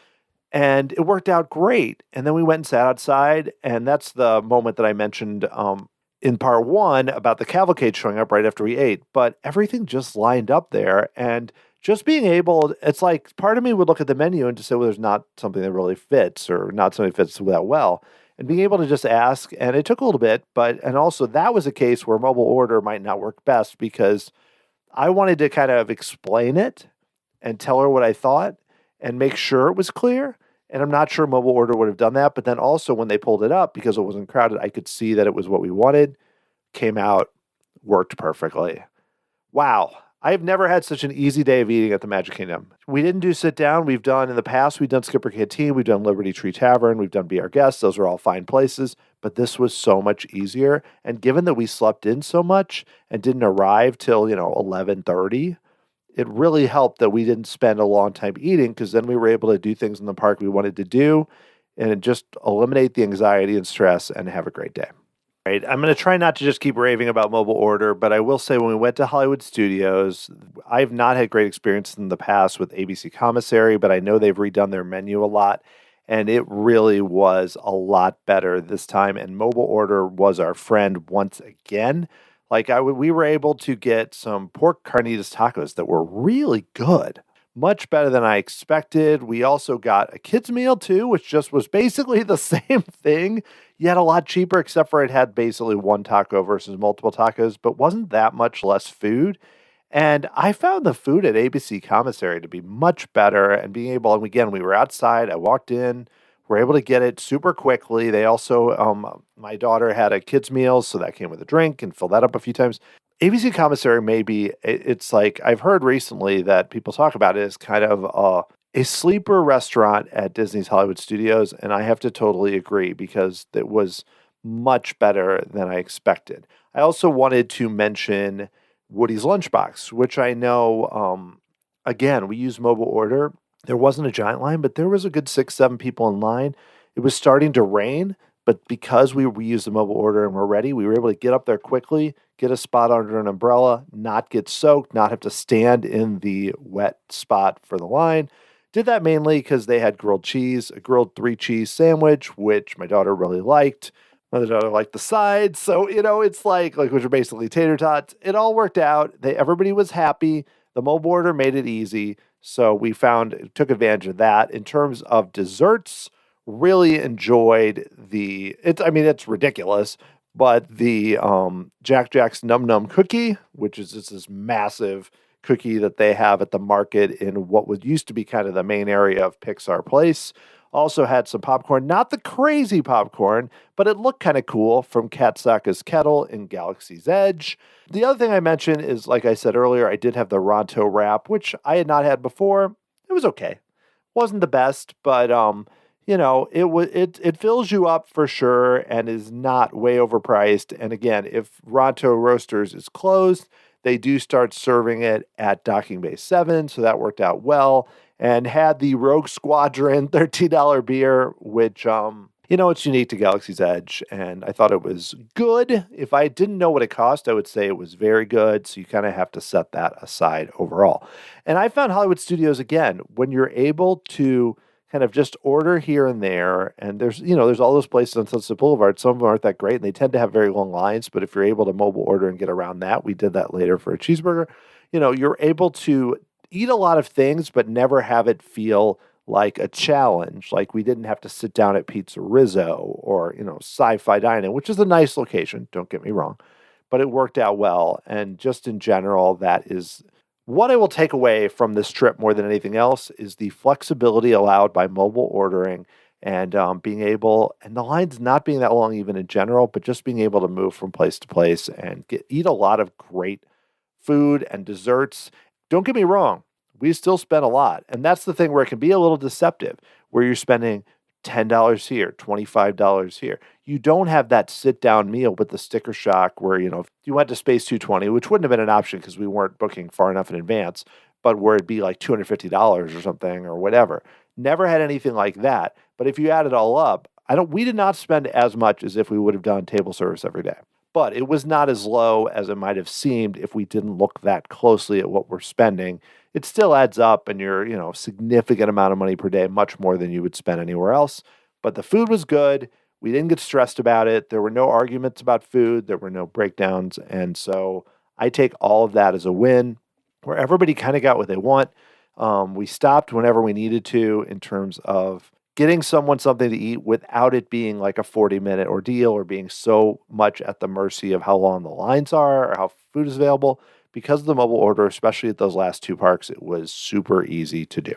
And it worked out great. And then we went and sat outside. And that's the moment that I mentioned in part 1 about the cavalcade showing up right after we ate. But everything just lined up there. And just being able, it's like part of me would look at the menu and just say, well, there's not something that really fits or not something that fits that well. And being able to just ask, and it took a little bit, and also that was a case where mobile order might not work best because I wanted to kind of explain it and tell her what I thought and make sure it was clear. And I'm not sure mobile order would have done that. But then also when they pulled it up, because it wasn't crowded, I could see that it was what we wanted. Came out, worked perfectly. Wow. I've never had such an easy day of eating at the Magic Kingdom. We didn't do sit down. We've done in the past, we've done Skipper Canteen, we've done Liberty Tree Tavern, we've done Be Our Guest. Those are all fine places. But this was so much easier. And given that we slept in so much and didn't arrive till, 11:30, it really helped that we didn't spend a long time eating because then we were able to do things in the park we wanted to do and just eliminate the anxiety and stress and have a great day. Right. I'm going to try not to just keep raving about mobile order, but I will say when we went to Hollywood Studios, I've not had great experience in the past with ABC Commissary, but I know they've redone their menu a lot, and it really was a lot better this time, and mobile order was our friend once again. Like we were able to get some pork carnitas tacos that were really good, much better than I expected. We also got a kids meal too, which just was basically the same thing, yet a lot cheaper, except for it had basically one taco versus multiple tacos, but wasn't that much less food. And I found the food at ABC Commissary to be much better and being able, and again, we were outside, I walked in, we're able to get it super quickly. They also, my daughter had a kids meal, so that came with a drink and filled that up a few times. ABC Commissary it's like, I've heard recently that people talk about it as kind of a sleeper restaurant at Disney's Hollywood Studios, and I have to totally agree because it was much better than I expected. I also wanted to mention Woody's Lunchbox, which I know, again, we use mobile order. There wasn't a giant line, but there was a good 6, 7 people in line. It was starting to rain, but because we used the mobile order and we're ready, we were able to get up there quickly, get a spot under an umbrella, not get soaked, not have to stand in the wet spot for the line. Did that mainly because they had grilled cheese, a grilled 3-cheese sandwich, which my daughter really liked. My other daughter liked the sides. So, it's like which are basically tater tots. It all worked out. Everybody was happy. The mobile order made it easy, so we took advantage of that. In terms of desserts, really enjoyed it's ridiculous, but the Jack Jack's Num Num cookie, which is just this massive cookie that they have at the market in what was used to be kind of the main area of Pixar Place. Also had some popcorn, not the crazy popcorn, but it looked kind of cool from Katsaka's Kettle in Galaxy's Edge. The other thing I mentioned is, like I said earlier, I did have the Ronto wrap, which I had not had before. It was okay. Wasn't the best, but it fills you up for sure and is not way overpriced. And again, if Ronto Roasters is closed, they do start serving it at Docking Bay 7, so that worked out well. And had the Rogue Squadron $13 beer, which, it's unique to Galaxy's Edge, and I thought it was good. If I didn't know what it cost, I would say it was very good, so you kind of have to set that aside overall. And I found Hollywood Studios, again, when you're able to kind of just order here and there, and there's all those places on Sunset Boulevard. Some of them aren't that great, and they tend to have very long lines, but if you're able to mobile order and get around that, we did that later for a cheeseburger, you're able to eat a lot of things, but never have it feel like a challenge. Like we didn't have to sit down at Pizza Rizzo or, Sci-Fi Dining, which is a nice location, don't get me wrong, but it worked out well. And just in general, that is what I will take away from this trip more than anything else is the flexibility allowed by mobile ordering and being able, and the lines not being that long even in general, but just being able to move from place to place and eat a lot of great food and desserts. Don't get me wrong, we still spent a lot. And that's the thing where it can be a little deceptive, where you're spending $10 here, $25 here. You don't have that sit-down meal with the sticker shock where, if you went to Space 220, which wouldn't have been an option because we weren't booking far enough in advance, but where it'd be like $250 or something or whatever. Never had anything like that. But if you add it all up, we did not spend as much as if we would have done table service every day. But it was not as low as it might have seemed if we didn't look that closely at what we're spending. It still adds up and you're, a significant amount of money per day, much more than you would spend anywhere else. But the food was good. We didn't get stressed about it. There were no arguments about food. There were no breakdowns. And so I take all of that as a win, where everybody kind of got what they want. We stopped whenever we needed to in terms of getting someone something to eat without it being like a 40-minute ordeal or being so much at the mercy of how long the lines are or how food is available. Because of the mobile order, especially at those last two parks, it was super easy to do.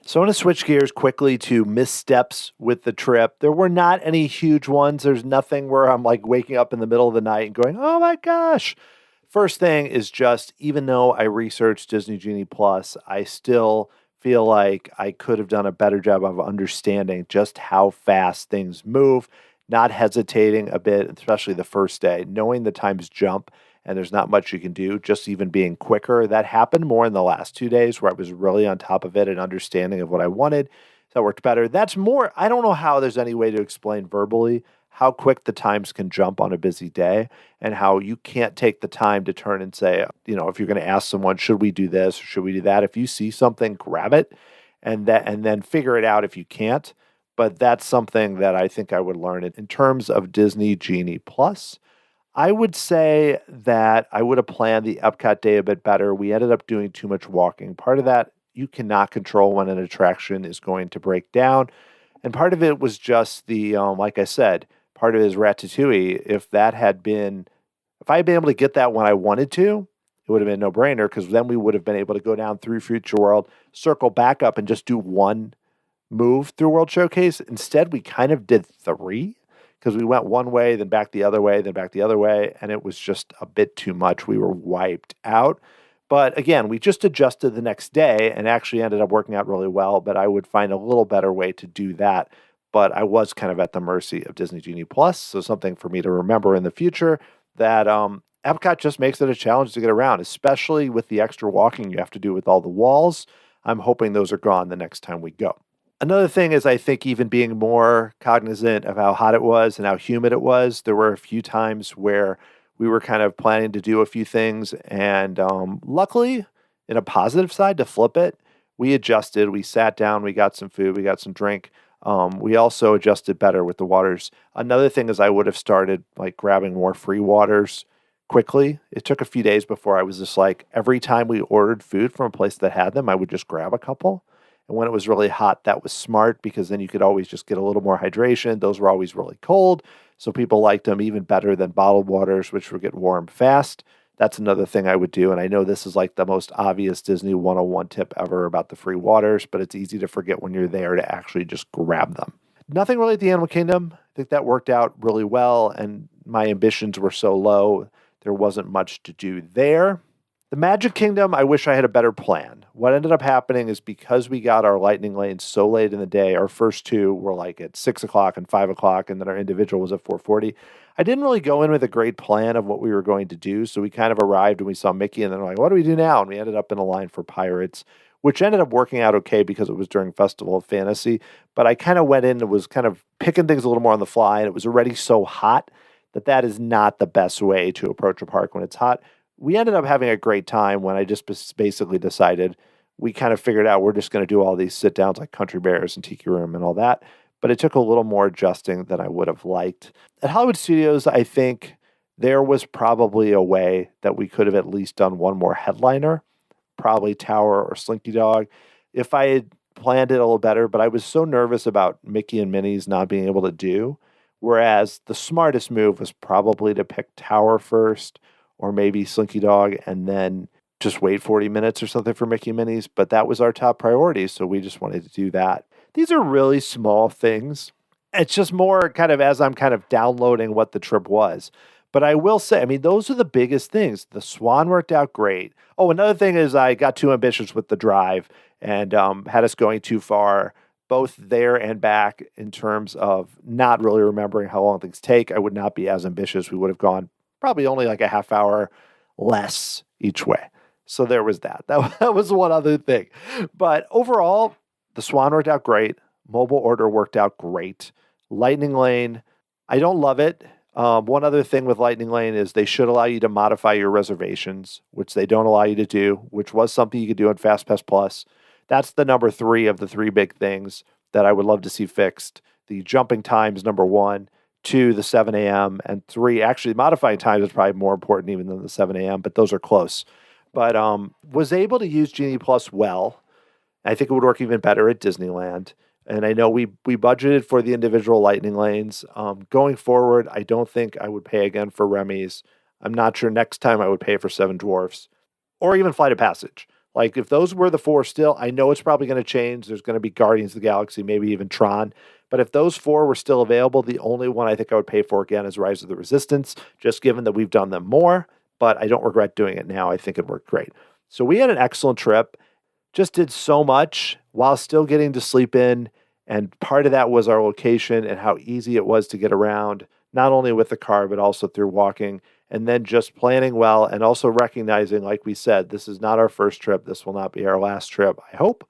So I want to switch gears quickly to missteps with the trip. There were not any huge ones. There's nothing where I'm like waking up in the middle of the night and going, oh my gosh. First thing is just, even though I researched Disney Genie Plus, I still feel like I could have done a better job of understanding just how fast things move, not hesitating a bit, especially the first day, knowing the times jump and there's not much you can do, just even being quicker. That happened more in the last 2 days where I was really on top of it and understanding of what I wanted. That worked better. That's more, I don't know how there's any way to explain verbally how quick the times can jump on a busy day and how you can't take the time to turn and say, if you're going to ask someone, should we do this or should we do that? If you see something, grab it and then figure it out if you can't. But that's something that I think I would learn. In terms of Disney Genie Plus, I would say that I would have planned the EPCOT day a bit better. We ended up doing too much walking. Part of that, you cannot control when an attraction is going to break down. And part of it was just the, like I said, part of it is Ratatouille. If I had been able to get that when I wanted to, it would have been a no-brainer because then we would have been able to go down through Future World, circle back up and just do one move through World Showcase. Instead, we kind of did three because we went one way, then back the other way, then back the other way, and it was just a bit too much. We were wiped out. But again, we just adjusted the next day and actually ended up working out really well, but I would find a little better way to do that. But I was kind of at the mercy of Disney Genie Plus, so something for me to remember in the future that EPCOT just makes it a challenge to get around, especially with the extra walking you have to do with all the walls. I'm hoping those are gone the next time we go. Another thing is I think even being more cognizant of how hot it was and how humid it was. There were a few times where we were kind of planning to do a few things, and luckily, in a positive side, to flip it, we adjusted. We sat down, we got some food, we got some drink. We also adjusted better with the waters. Another thing is I would have started like grabbing more free waters quickly. It took a few days before I was just like, every time we ordered food from a place that had them, I would just grab a couple. And when it was really hot, that was smart because then you could always just get a little more hydration. Those were always really cold. So people liked them even better than bottled waters, which would get warm fast. That's another thing I would do. And I know this is like the most obvious Disney 101 tip ever about the free waters, but it's easy to forget when you're there to actually just grab them. Nothing really at the Animal Kingdom. I think that worked out really well. And my ambitions were so low, there wasn't much to do there. The Magic Kingdom, I wish I had a better plan. What ended up happening is because we got our lightning lanes so late in the day, our first two were like at 6 o'clock and 5 o'clock, and then our individual was at 4:40. I didn't really go in with a great plan of what we were going to do, so we kind of arrived and we saw Mickey, and then we're like, what do we do now? And we ended up in a line for Pirates, which ended up working out okay because it was during Festival of Fantasy. But I kind of went in and was kind of picking things a little more on the fly, and it was already so hot that is not the best way to approach a park when it's hot. We ended up having a great time when I just basically decided we kind of figured out we're just going to do all these sit downs like Country Bears and Tiki Room and all that. But it took a little more adjusting than I would have liked. At Hollywood Studios, I think there was probably a way that we could have at least done one more headliner, probably Tower or Slinky Dog, if I had planned it a little better. But I was so nervous about Mickey and Minnie's not being able to do. Whereas the smartest move was probably to pick Tower first, or maybe Slinky Dog, and then just wait 40 minutes or something for Mickey and Minnie's. But that was our top priority, so we just wanted to do that. These are really small things. It's just more kind of as I'm kind of downloading what the trip was. But I will say, I mean, those are the biggest things. The Swan worked out great. Oh, another thing is I got too ambitious with the drive and had us going too far, both there and back, in terms of not really remembering how long things take. I would not be as ambitious. We would have gone probably only like a half hour less each way. So there was that. That was one other thing. But overall, the Swan worked out great. Mobile order worked out great. Lightning Lane, I don't love it. One other thing with Lightning Lane is they should allow you to modify your reservations, which they don't allow you to do, which was something you could do on FastPass Plus. That's the number 3 of the 3 big things that I would love to see fixed. The jumping times, number 1. 2, the 7 a.m. And 3, actually modifying times is probably more important even than the 7 a.m., but those are close. But was able to use Genie Plus well. I think it would work even better at Disneyland. And I know we budgeted for the individual lightning lanes. Going forward, I don't think I would pay again for Remy's. I'm not sure next time I would pay for Seven Dwarfs or even Flight of Passage. Like if those were the 4 still, I know it's probably going to change. There's going to be Guardians of the Galaxy, maybe even Tron. But if those 4 were still available, the only one I think I would pay for again is Rise of the Resistance, just given that we've done them more. But I don't regret doing it now. I think it worked great. So we had an excellent trip. Just did so much while still getting to sleep in. And part of that was our location and how easy it was to get around, not only with the car, but also through walking. And then just planning well and also recognizing, like we said, this is not our first trip. This will not be our last trip, I hope.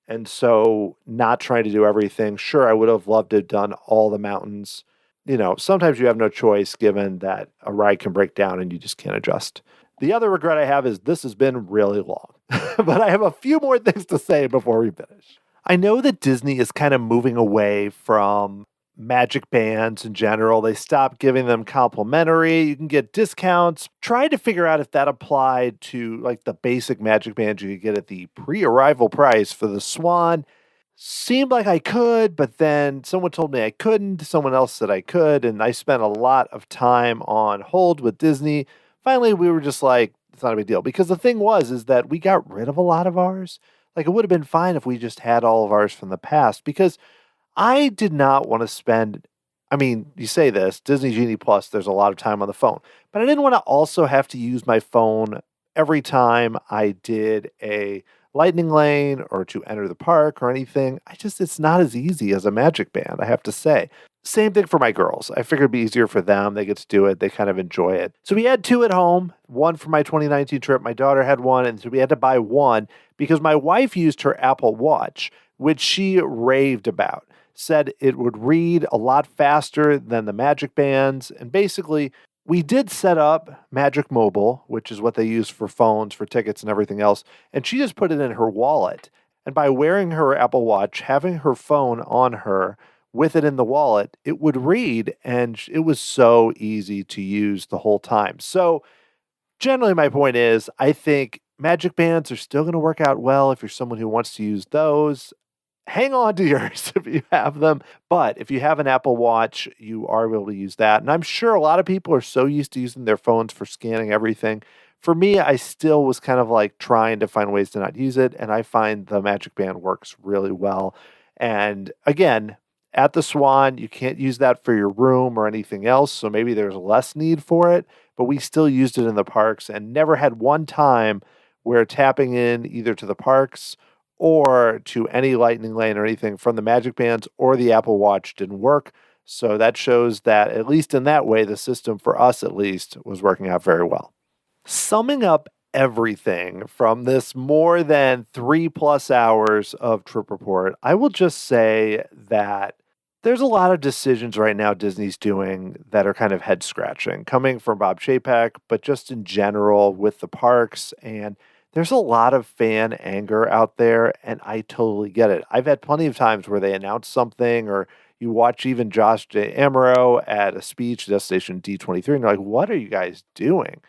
And so not trying to do everything. Sure, I would have loved to have done all the mountains. You know, sometimes you have no choice given that a ride can break down and you just can't adjust. The other regret I have is this has been really long, but I have a few more things to say before we finish. I know that Disney is kind of moving away from magic bands in general. They stopped giving them complimentary. You can get discounts. Tried to figure out if that applied to like the basic magic bands you could get at the pre-arrival price for the Swan. Seemed like I could, but then someone told me I couldn't. Someone else said I could, and I spent a lot of time on hold with Disney. Finally, we were just like, it's not a big deal. Because the thing is that we got rid of a lot of ours. Like, it would have been fine if we just had all of ours from the past. Because I did not want to spend, I mean, you say this, Disney Genie Plus, there's a lot of time on the phone. But I didn't want to also have to use my phone every time I did a lightning lane or to enter the park or anything. It's not as easy as a magic band, I have to say. Same thing for my girls. I figured it'd be easier for them. They get to do it. They kind of enjoy it. So we had 2 at home, 1 for my 2019 trip. My daughter had 1, and so we had to buy 1 because my wife used her Apple Watch, which she raved about. Said it would read a lot faster than the Magic Bands. And basically, we did set up Magic Mobile, which is what they use for phones, for tickets, and everything else. And she just put it in her wallet. And by wearing her Apple Watch, having her phone on her, with it in the wallet, it would read, and it was so easy to use the whole time. So Generally, my point is, I think Magic Bands are still going to work out well if you're someone who wants to use those. Hang on to yours if you have them. But if you have an Apple Watch, you are able to use that. And I'm sure a lot of people are so used to using their phones for scanning everything. For me, I still was kind of like trying to find ways to not use it. And I find the Magic Band works really well. And again, at the Swan, you can't use that for your room or anything else. So maybe there's less need for it. But we still used it in the parks and never had one time where tapping in either to the parks or to any lightning lane or anything from the Magic Bands or the Apple Watch didn't work. So that shows that, at least in that way, the system for us at least was working out very well. Summing up everything from this more than 3+ hours of Trip Report, I will just say that there's a lot of decisions right now Disney's doing that are kind of head scratching, coming from Bob Chapek, but just in general with the parks. And there's a lot of fan anger out there, and I totally get it. I've had plenty of times where they announce something, or you watch even Josh J. Amaro at a speech, Destination D23, and you're like, what are you guys doing?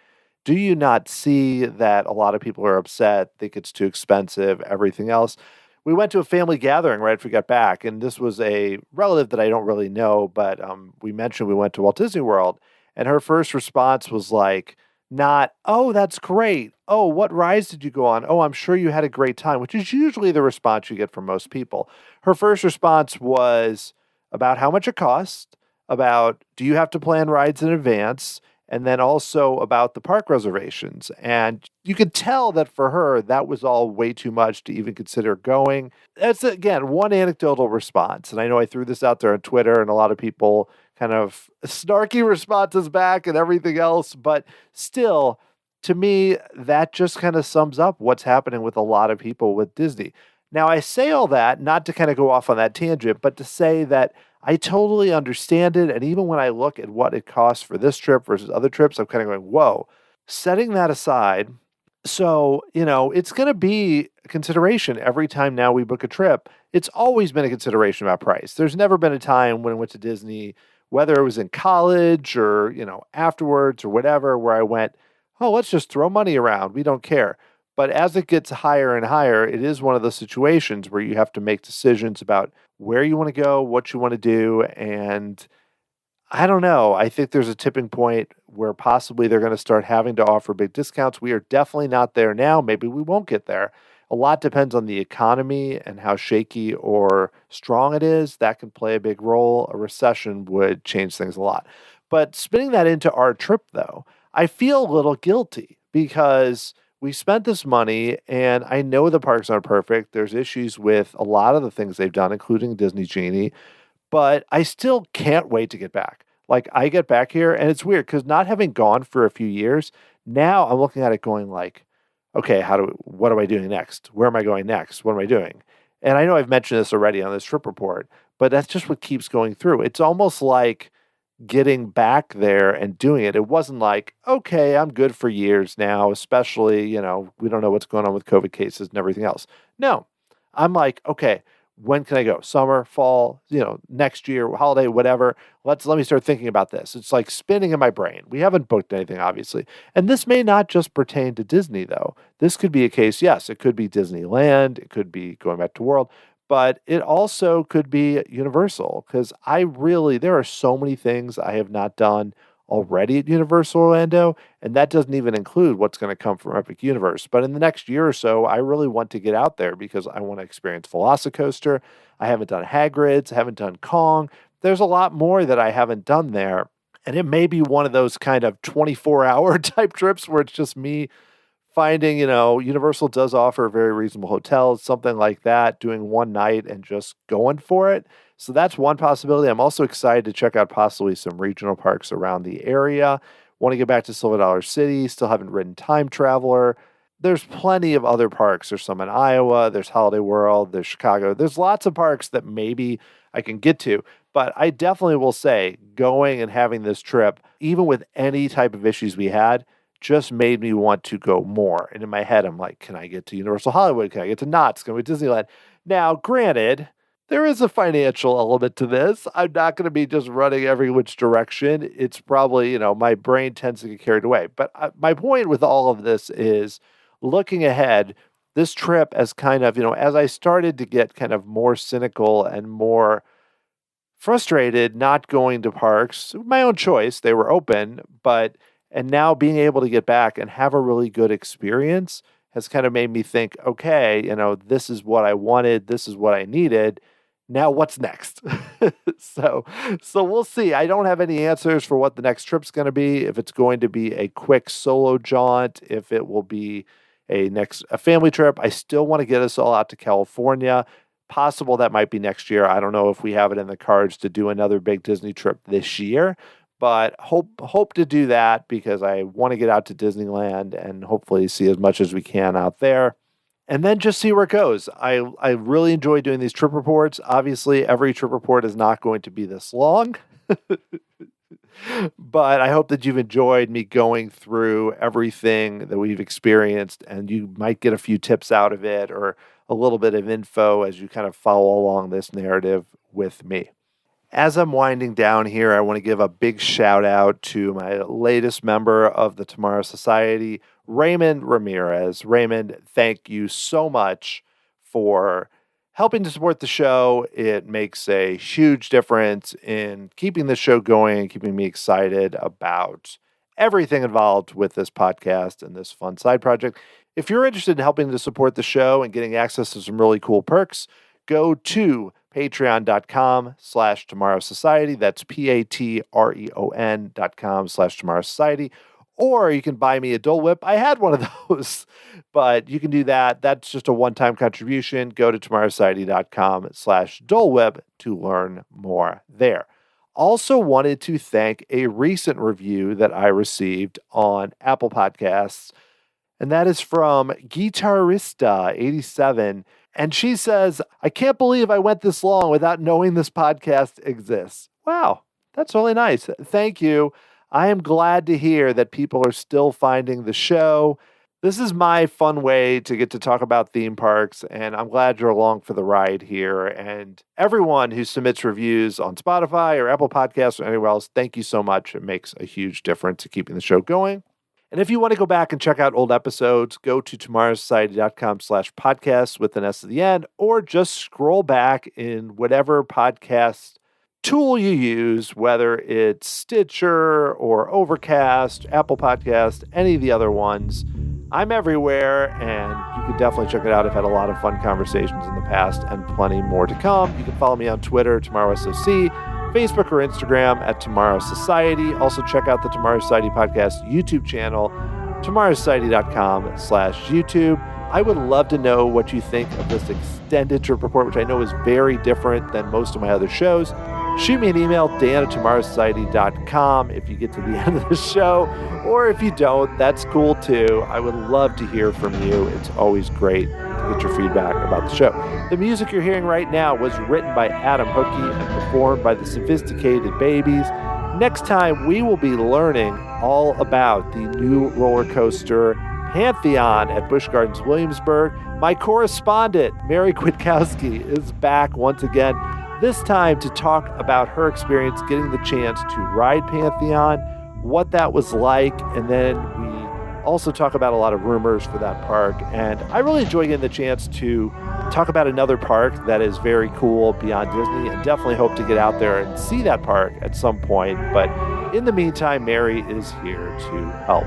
Do you not see that a lot of people are upset, think it's too expensive, everything else? We went to a family gathering right after we got back, and this was a relative that I don't really know, but we mentioned we went to Walt Disney World, and her first response was like, not, oh, that's great. Oh, what rides did you go on? Oh, I'm sure you had a great time, which is usually the response you get from most people. Her first response was about how much it costs, about do you have to plan rides in advance, and then also about the park reservations. And you could tell that for her, that was all way too much to even consider going. That's, again, one anecdotal response. And I know I threw this out there on Twitter, and a lot of people kind of snarky responses back and everything else. But still, to me, that just kind of sums up what's happening with a lot of people with Disney. Now, I say all that not to kind of go off on that tangent, but to say that I totally understand it. And even when I look at what it costs for this trip versus other trips, I'm kind of going, whoa. Setting that aside, so, it's going to be a consideration every time now we book a trip. It's always been a consideration about price. There's never been a time when I went to Disney, whether it was in college or, afterwards or whatever, where I went, oh, let's just throw money around. We don't care. But as it gets higher and higher, it is one of those situations where you have to make decisions about where you want to go, what you want to do. And I don't know. I think there's a tipping point where possibly they're going to start having to offer big discounts. We are definitely not there now. Maybe we won't get there. A lot depends on the economy and how shaky or strong it is. That can play a big role. A recession would change things a lot. But spinning that into our trip, though, I feel a little guilty because we spent this money, and I know the parks aren't perfect. There's issues with a lot of the things they've done, including Disney Genie, but I still can't wait to get back. Like, I get back here, and it's weird because not having gone for a few years, now I'm looking at it going like, okay, what am I doing next? Where am I going next? What am I doing? And I know I've mentioned this already on this trip report, but that's just what keeps going through. It's almost like getting back there and doing it. It wasn't like, okay, I'm good for years now, especially, we don't know what's going on with COVID cases and everything else. No, I'm like, okay, when can I go? Summer, fall, next year, holiday, whatever. Let me start thinking about this. It's like spinning in my brain. We haven't booked anything, obviously. And this may not just pertain to Disney, though. This could be a case, yes, it could be Disneyland. It could be going back to World. But it also could be Universal, because there are so many things I have not done already at Universal Orlando, and that doesn't even include what's going to come from Epic Universe. But in the next year or so, I really want to get out there because I want to experience Velocicoaster. I haven't done Hagrid's, I haven't done Kong. There's a lot more that I haven't done there, and it may be one of those kind of 24-hour type trips where it's just me finding, Universal does offer very reasonable hotels, something like that, doing one night and just going for it. So that's one possibility. I'm also excited to check out possibly some regional parks around the area. Want to get back to Silver Dollar City, still haven't ridden Time Traveler. There's plenty of other parks. There's some in Iowa, there's Holiday World, there's Chicago. There's lots of parks that maybe I can get to. But I definitely will say going and having this trip, even with any type of issues we had, just made me want to go more. And in my head, I'm like, can I get to Universal Hollywood? Can I get to Knott's? Can we Disneyland? Now, granted, there is a financial element to this. I'm not going to be just running every which direction. It's probably, my brain tends to get carried away. But my point with all of this is looking ahead, this trip as kind of, as I started to get kind of more cynical and more frustrated not going to parks, my own choice, they were open, and now being able to get back and have a really good experience has kind of made me think, okay, this is what I wanted, this is what I needed. Now what's next? So we'll see. I don't have any answers for what the next trip's going to be, if it's going to be a quick solo jaunt, if it will be a family trip. I still want to get us all out to California. Possible that might be next year. I don't know if we have it in the cards to do another big Disney trip this year, but hope to do that because I want to get out to Disneyland and hopefully see as much as we can out there. And then just see where it goes. I really enjoy doing these trip reports. Obviously, every trip report is not going to be this long. But I hope that you've enjoyed me going through everything that we've experienced, and you might get a few tips out of it or a little bit of info as you kind of follow along this narrative with me. As I'm winding down here, I want to give a big shout out to my latest member of the Tomorrow Society, Raymond Ramirez. Raymond, thank you so much for helping to support the show. It makes a huge difference in keeping the show going and keeping me excited about everything involved with this podcast and this fun side project. If you're interested in helping to support the show and getting access to some really cool perks, go to patreon.com/Tomorrow Society. That's patreon.com/Tomorrow Society. Or you can buy me a Dole Whip. I had one of those, but you can do that. That's just a one-time contribution. Go to tomorrowsociety.com/Dole Whip to learn more there. Also wanted to thank a recent review that I received on Apple Podcasts, and that is from Guitarista87. And she says, I can't believe I went this long without knowing this podcast exists. Wow, that's really nice. Thank you. I am glad to hear that people are still finding the show. This is my fun way to get to talk about theme parks, and I'm glad you're along for the ride here. And everyone who submits reviews on Spotify or Apple Podcasts or anywhere else, thank you so much. It makes a huge difference to keeping the show going. And if you want to go back and check out old episodes, go to tomorrowsociety.com/podcast with an S at the end, or just scroll back in whatever podcast tool you use, whether it's Stitcher or Overcast, Apple Podcast, any of the other ones. I'm everywhere, and you can definitely check it out. I've had a lot of fun conversations in the past and plenty more to come. You can follow me on Twitter, TomorrowSOC, Facebook or Instagram at Tomorrow Society. Also check out the Tomorrow Society Podcast YouTube channel, tomorrowsociety.com/YouTube. I would love to know what you think of this extended trip report, which I know is very different than most of my other shows. Shoot me an email, dan@tomorrowsociety.com, if you get to the end of the show, or if you don't, that's cool too. I would love to hear from you. It's always great to get your feedback about the show. The music you're hearing right now was written by Adam Hookey and performed by the Sophisticated Babies. Next time, we will be learning all about the new roller coaster Pantheon at Busch Gardens Williamsburg. My correspondent, Mary Kwiatkowski, is back once again, this time to talk about her experience getting the chance to ride Pantheon, what that was like, and then we also talk about a lot of rumors for that park. And I really enjoy getting the chance to talk about another park that is very cool beyond Disney, and definitely hope to get out there and see that park at some point. But in the meantime, Mary is here to help.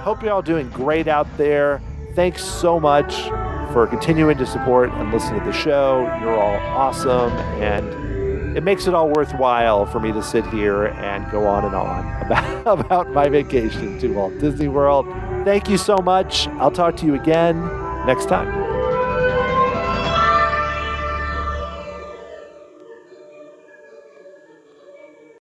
Hope you're all doing great out there. Thanks so much for continuing to support and listen to the show. You're all awesome, and it makes it all worthwhile for me to sit here and go on and on about my vacation to Walt Disney World. Thank you so much. I'll talk to you again next time.